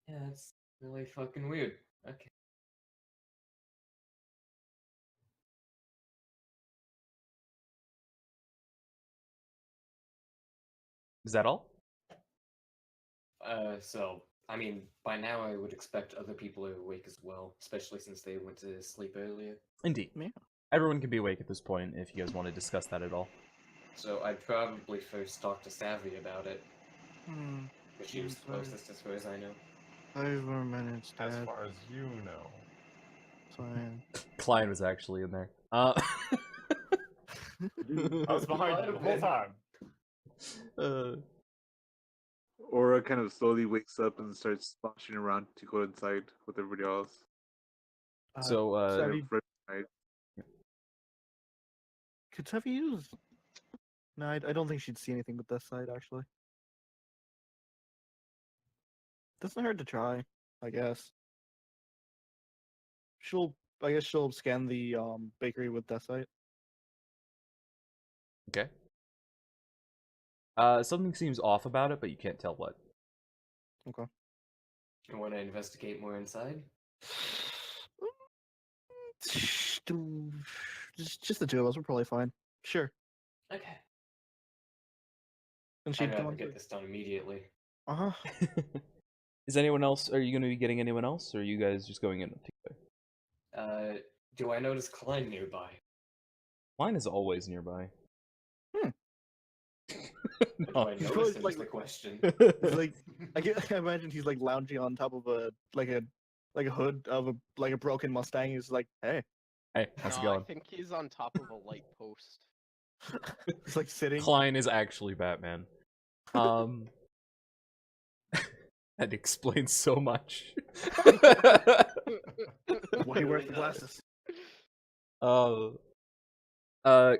Yeah, that's really fucking weird. Okay. Is that all? So, I mean, by now I would expect other people are awake as well, especially since they went to sleep earlier. Indeed. Yeah. Everyone can be awake at this point if you guys want to discuss that at all. So I'd probably first talk to Savvy about it, because she was the Okay. closest as far as I know. 5 more minutes, As Dad. far as you know. Fine. Klein was actually in there. I was behind you the whole been. time. Aura kind of slowly wakes up and starts splashing around to go inside with everybody else. So, Savvy, Right inside. could Savvy use? No, I don't think she'd see anything with this side actually. Doesn't hurt to try, I guess. I guess she'll scan the bakery with that sight. okay. Something seems off about it, but you can't tell what. Okay. You want to investigate more inside? Just the two of us. We're probably fine. Sure. Okay. And I'd she'd come rather on. get this done immediately. Uh huh. Is anyone else? Are you going to be getting anyone else, or are you guys just going in together? Do I notice Klein nearby? Mine is always nearby. Do No. I He's notice probably, him like- is the question. It's like I imagine he's like lounging on top of a hood of a broken Mustang. He's like, hey, Hey, how's it No, I going? think he's on top of a light post. he's like sitting. Klein is actually Batman. That explains so much. Why he wears the glasses?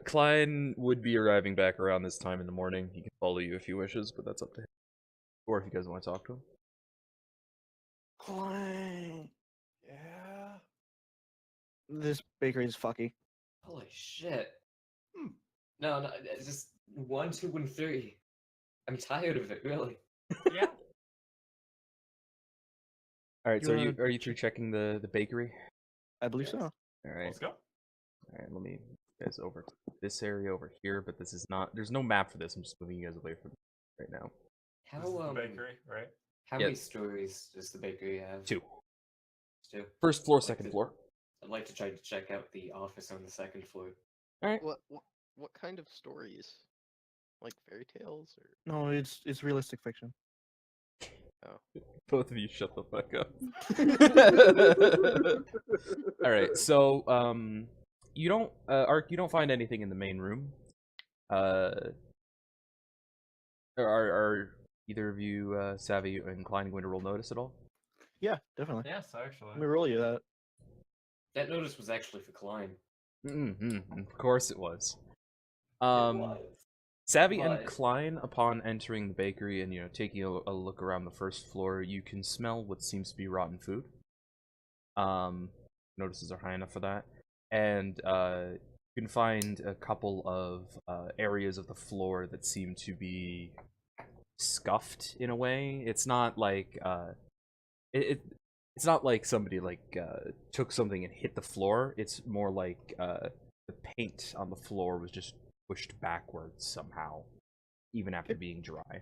Klein would be arriving back around this time in the morning. He can follow you if he wishes, but that's up to him. Or if you guys want to talk to him. Klein. Yeah. This bakery is fucky. Holy shit. No, it's just 1, 2, and 3. I'm tired of it, really. Yeah. Alright, so You are you through checking the bakery? I believe so. Alright. Let's go. Alright, let me move you guys over to this area over here, but this is not there's no map for this. I'm just moving you guys away from it right now. How This is the bakery, right? How Yeah. many stories does the bakery have? 2. Two. First floor, Like second the- floor. I'd like to try to check out the office on the 2nd floor. Alright. What kind of stories? Like fairy tales or? No, it's realistic fiction. Both of you shut the fuck up. Alright, so you don't Ark, you don't find anything in the main room. Are either of you Savvy and Klein going to roll notice at all? Yeah, definitely. Yes, actually. Let me roll you that. That notice was actually for Klein. Of course it was. It was. Savvy and But- Klein, upon entering the bakery and taking a look around the first floor, you can smell what seems to be rotten food. Notices are high enough for that, and you can find a couple of areas of the floor that seem to be scuffed in a way. It's not like it's not like somebody took something and hit the floor. It's more like the paint on the floor was just pushed backwards somehow, even after being dry.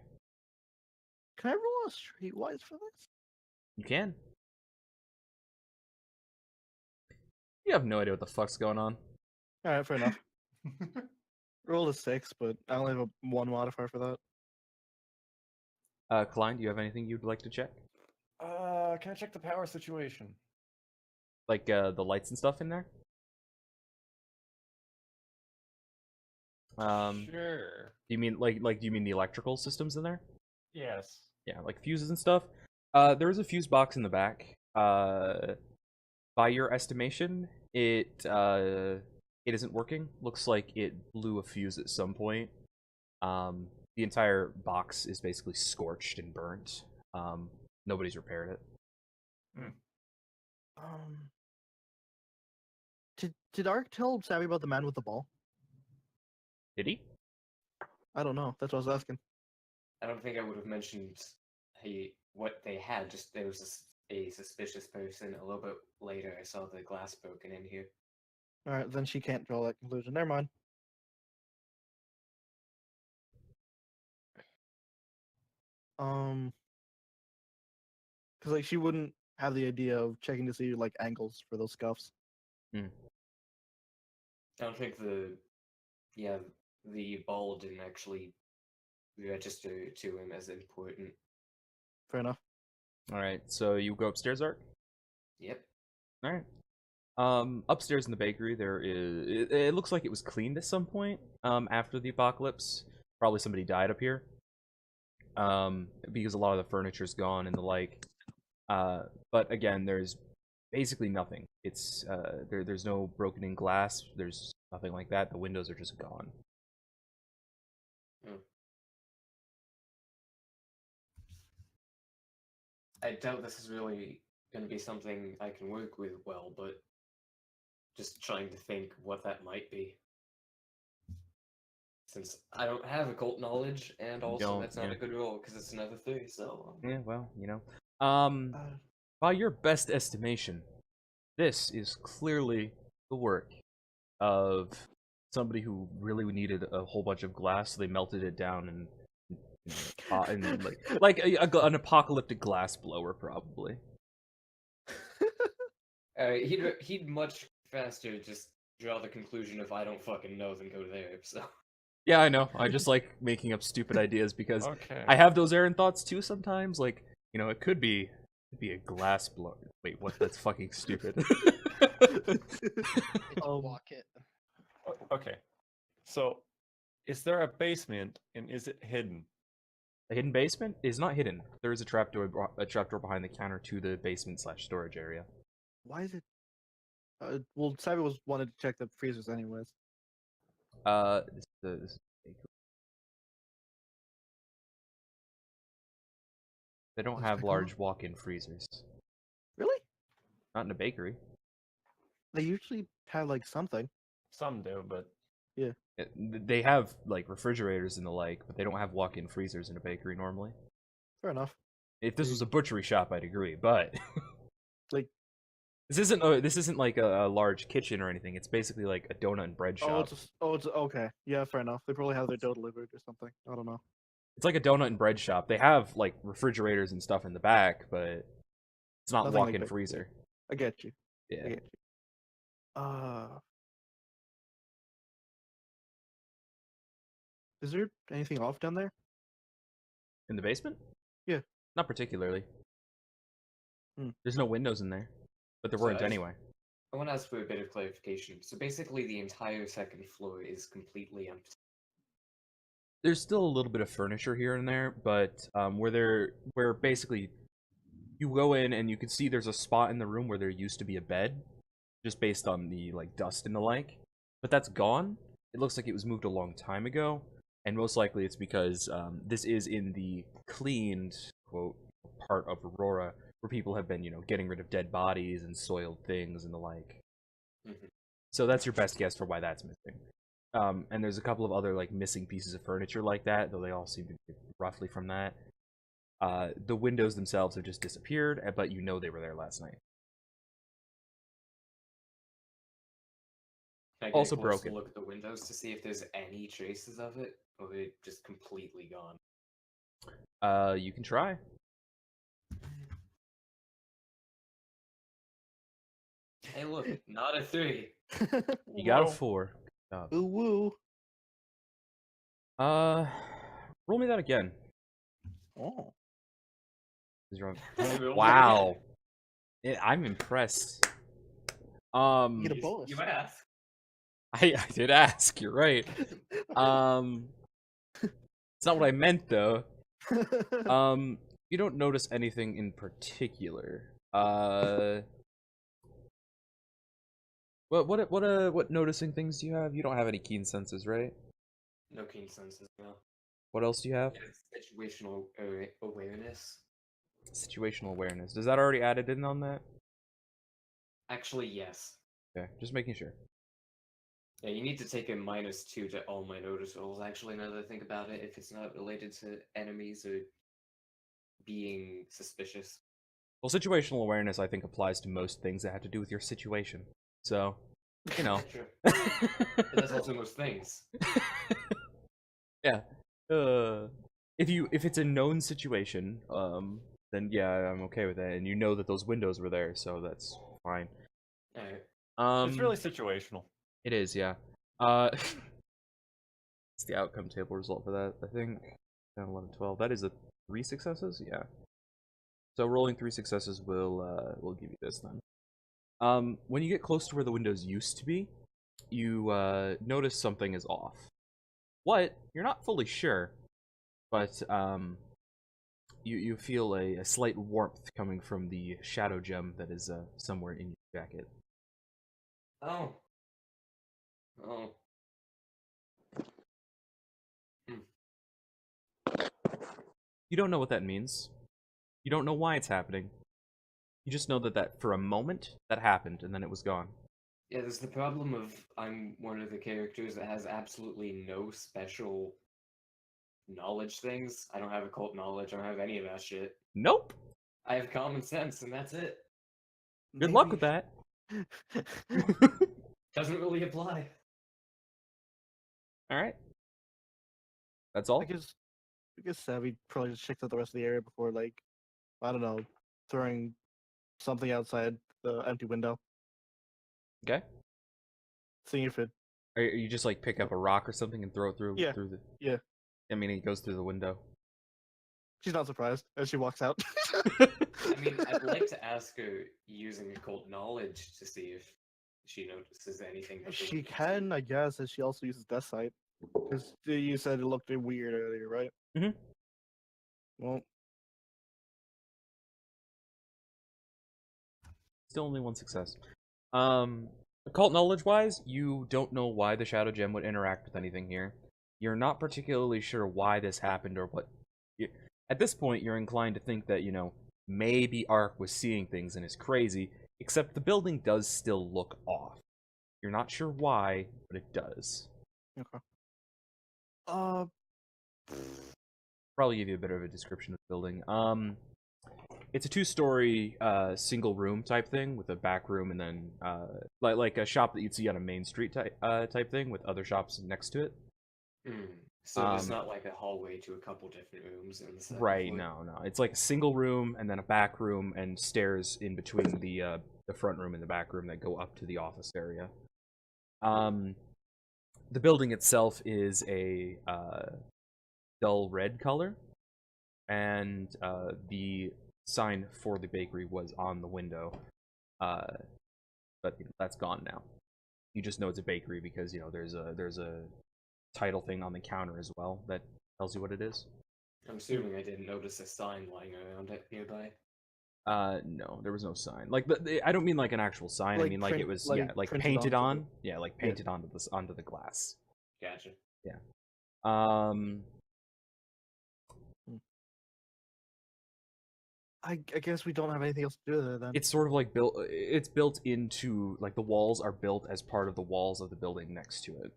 Can I roll a streetwise for this? You can. You have no idea what the fuck's going on. All right, fair enough. Rolled a 6, but I only have a 1 modifier for that. Klein, do you have anything you'd like to check? Can I check the power situation? Like the lights and stuff in there? Sure. Do you mean do you mean the electrical systems in there? Yes. Yeah, like fuses and stuff. There is a fuse box in the back. By your estimation, it isn't working. Looks like it blew a fuse at some point. The entire box is basically scorched and burnt. Nobody's repaired it. Did Ark tell Savvy about the man with the ball? Did he? I don't know. That's what I was asking. I don't think I would have mentioned what they had. Just there was a suspicious person. A little bit later, I saw the glass broken in here. All right, then she can't draw that conclusion. Never mind. Because like she wouldn't have the idea of checking to see like angles for those scuffs. I don't think the ball didn't actually register to him as important. Fair enough. All right, so you go upstairs, Art. Yep. All right. Upstairs in the bakery, there is. It looks like it was cleaned at some point. After the apocalypse, probably somebody died up here. Because a lot of the furniture's gone and the like. But again, there's basically nothing. It's there's no broken in glass. There's nothing like that. The windows are just gone. I doubt this is really going to be something I can work with well, but just trying to think what that might be. Since I don't have occult knowledge, and also that's not a good roll because it's another 3. So yeah, well, you know, by your best estimation, this is clearly the work of somebody who really needed a whole bunch of glass, so they melted it down and like an apocalyptic glass blower, probably. he'd much faster just draw the conclusion of I don't fucking know than go there. So. Yeah, I know. I just like making up stupid ideas because Okay. I have those errand thoughts too sometimes. Like, you know, it could be a glass blower. Wait, what? That's fucking stupid. Walk it. Okay. So, is there a basement and is it hidden? A hidden basement is not hidden. There is a trapdoor behind the counter to the basement/storage area. Why is it? Well, Savvy wanted to check the freezers anyways. This is they don't have large walk-in freezers. Really? Not in a bakery. They usually have like something. Some do, but They have like refrigerators and the like, but they don't have walk-in freezers in a bakery normally. Fair enough. If this was a butchery shop, I'd agree, but like this isn't like a large kitchen or anything. It's basically like a donut and bread shop. It's okay. Yeah, fair enough. They probably have their dough delivered or something. I don't know. It's like a donut and bread shop. They have like refrigerators and stuff in the back, but it's not Nothing walk-in like freezer. I get you. Yeah. I get you. Is there anything off down there? In the basement? Yeah. Not particularly. Hmm. There's no windows in there, but there weren't anyway. I want to ask for a bit of clarification. So basically, the entire second floor is completely empty. There's still a little bit of furniture here and there, but where basically you go in and you can see there's a spot in the room where there used to be a bed, just based on the like dust and the like. But that's gone. It looks like it was moved a long time ago, and most likely it's because this is in the cleaned quote part of Aurora where people have been, you know, getting rid of dead bodies and soiled things and the like. Mm-hmm. So that's your best guess for why that's missing. And there's a couple of other like missing pieces of furniture like that, though they all seem to be roughly from that. The windows themselves have just disappeared, but you know they were there last night. Can I get Also a close broken. look at the windows to see if there's any traces of it, or are they just completely gone? You can try. Hey, look, not a 3. You got a 4. Ooh woo. Roll me that again. Oh. Roll that wow. I'm impressed. You get a bonus. You asked. I did ask. You're right. It's not what I meant though. You don't notice anything in particular. What noticing things do you have? You don't have any keen senses, right? No keen senses, no. What else do you have? Situational awareness. Situational awareness. Does that already added in on that? Actually, yes. Okay, just making sure. Yeah, you need to take a -2 to all my notice rolls. Actually, now that I think about it, if it's not related to enemies or being suspicious. Well, situational awareness, I think, applies to most things that have to do with your situation. So, you know. True. But that's also most things. Yeah. If it's a known situation, then yeah, I'm okay with that, and you know that those windows were there, so that's fine. Alright. It's really situational. It is, yeah. It's the outcome table result for that, I think. 10, 11, 12. That is a 3 successes? Yeah. So rolling 3 successes will give you this then. When you get close to where the windows used to be, you notice something is off. What? You're not fully sure, but you feel a slight warmth coming from the shadow gem that is somewhere in your jacket. Oh. Oh. You don't know what that means. You don't know why it's happening. You just know that for a moment, that happened, and then it was gone. Yeah, there's the problem of I'm one of the characters that has absolutely no special knowledge things. I don't have occult knowledge, I don't have any of that shit. Nope! I have common sense, and that's it. Good luck with that. Doesn't really apply. Alright. That's all? I guess Savvy probably just checked out the rest of the area before, like, I don't know, throwing something outside the empty window, Okay. seeing if it. Or you just like pick up a rock or something and throw it through Yeah. through the. Yeah. I mean, it goes through the window. She's not surprised as she walks out. I mean, I'd like to ask her using occult knowledge to see if she notices anything. She can, I guess, as she also uses Death Sight. Because you said it looked weird earlier, right? Mhm. Well, Still only 1 success. Occult knowledge-wise, you don't know why the Shadow Gem would interact with anything here. You're not particularly sure why this happened or what. At this point, you're inclined to think that, maybe Ark was seeing things and is crazy, except the building does still look off. You're not sure why, but it does. okay. Probably give you a bit of a description of the building. It's a 2-story single room type thing with a back room and then like a shop that you'd see on a main street type thing with other shops next to it. So it's not like a hallway to a couple different rooms in the second Right, floor? no. It's like a single room and then a back room and stairs in between the front room and the back room that go up to the office area. The building itself is a dull red color, and the sign for the bakery was on the window, but that's gone now. You just know it's a bakery because there's a title thing on the counter as well that tells you what it is. I'm assuming I didn't notice a sign lying around it nearby. No, there was no sign. Like, I don't mean like an actual sign. I Like mean like it was printed painted onto on. Yeah, like painted onto the glass. Gotcha. I guess we don't have anything else to do there then. It's sort of like built. It's built into like the walls are built as part of the walls of the building next to it.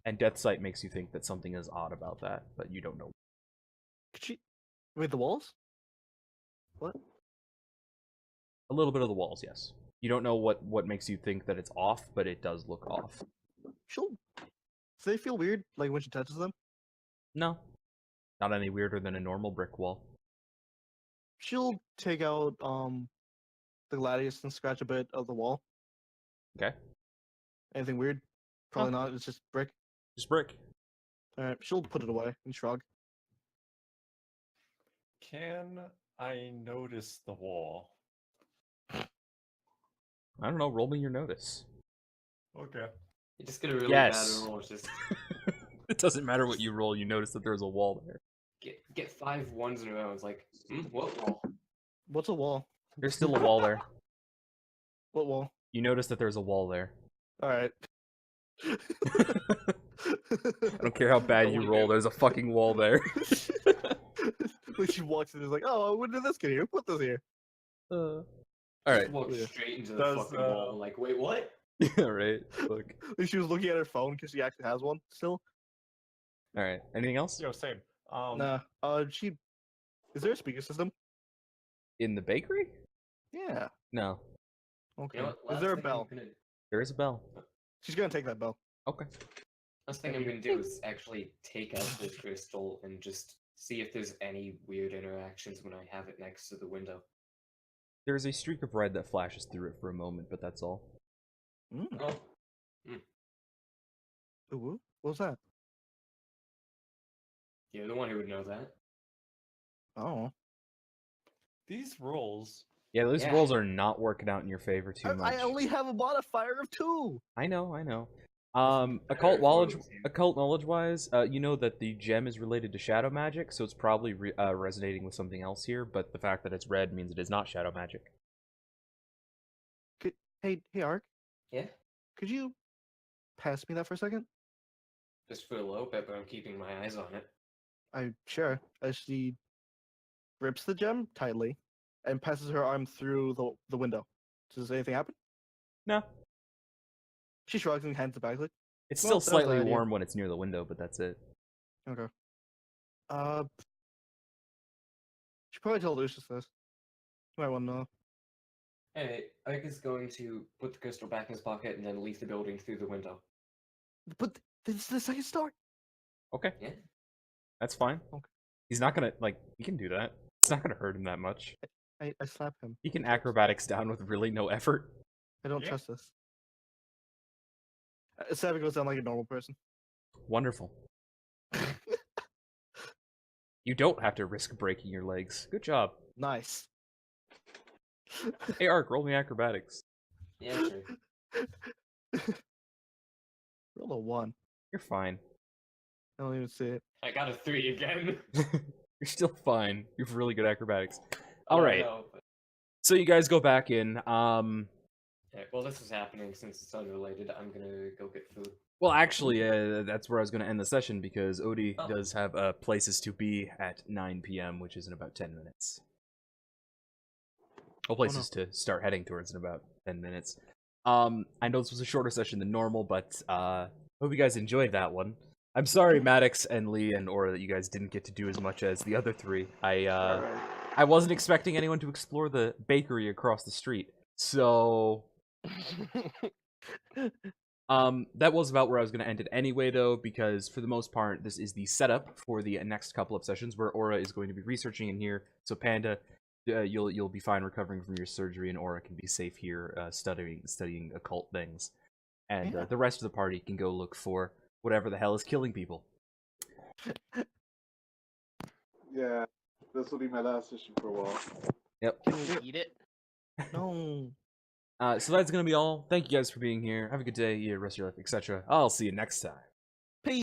And Death Sight makes you think that something is odd about that, but you don't know. Could she? Wait, the walls? What? A little bit of the walls, yes. You don't know what makes you think that it's off, but it does look off. She'll. Do they feel weird, like when she touches them? No, not any weirder than a normal brick wall. She'll take out the gladius and scratch a bit of the wall. Okay, Anything weird? Probably not. It's just brick. just brick. All right. She'll put it away and shrug. Can I notice the wall? I don't know. Roll me your notice. Okay. You just get a really Yes. bad roll. Just It doesn't matter what you roll. You notice that there's a wall there. get 5 ones in a row. It's like, what wall? What's a wall? There's still a wall there. What wall? You notice that there's a wall there. All right. I don't care how bad you roll, there's a fucking wall there. When she walks in, it's like, oh, when did this get here? Who put this here? Alright. Walk Yeah. straight into the Does, fucking wall. Like, wait, what? Yeah, right. Look. Like, she was looking at her phone because she actually has one still. Alright. Anything else? Yo, same. Nah. She. Is there a speaker system? In the bakery? Yeah. No. Okay. You know what? Is Last there a thing bell? There is a bell. She's gonna take that bell. Okay. Last thing I'm gonna do is actually take out this crystal and just see if there's any weird interactions when I have it next to the window. There's a streak of red that flashes through it for a moment, but that's all. Mm. Oh, Ooh, what was that? you're the one who would know that. Oh. These rules. Yeah, those Yeah. rolls are not working out in your favor too much. I only have a modifier of 2. I know. better Occult if one knowledge, was you. occult knowledge-wise, you know that the gem is related to shadow magic, so it's probably resonating with something else here. But the fact that it's red means it is not shadow magic. Hey, Ark. Yeah? Could you pass me that for a second? Just for a little bit, but I'm keeping my eyes on it. Sure. As she grips the gem tightly and passes her arm through the window. Does anything happen? No, She shrugs and hands it back. Like, it's Well, still that was the slightly idea. warm when it's near the window, but that's it. okay. She probably told Lucius this. You might want to know. Anyway, Ike is going to put the crystal back in his pocket and then leave the building through the window. But this is the second story. Okay, Yeah? that's fine. Okay. He's not gonna he can do that. It's not gonna hurt him that much. I slap him. He can acrobatics down with really no effort. I don't Yeah. trust this. Savvy goes down like a normal person. Wonderful. You don't have to risk breaking your legs. Good job. Nice. Hey, Ark, roll me acrobatics. Yeah, sure. Roll a 1. You're fine. I don't even see it. I got a 3 again. You're still fine. You have really good acrobatics. Oh, All right. no, but- So you guys go back in. Okay, well, this is happening since it's unrelated. I'm gonna go get food. Well, actually, that's where I was going to end the session because Odie Oh. does have places to be at 9 p.m., which is in about 10 minutes. Well, places to start heading towards in about 10 minutes. I know this was a shorter session than normal, but hope you guys enjoyed that one. I'm sorry, Maddox and Lee and Aura, that you guys didn't get to do as much as the other 3. I wasn't expecting anyone to explore the bakery across the street, so that was about where I was going to end it anyway, though, because for the most part, this is the setup for the next couple of sessions where Aura is going to be researching in here. So Panda, you'll be fine recovering from your surgery, and Aura can be safe here studying occult things, and Yeah. the rest of the party can go look for whatever the hell is killing people. Yeah, this will be my last session for a while. Yep. Can we eat it? No. So that's gonna be all. Thank you guys for being here. Have a good day, rest of your life, etc. I'll see you next time.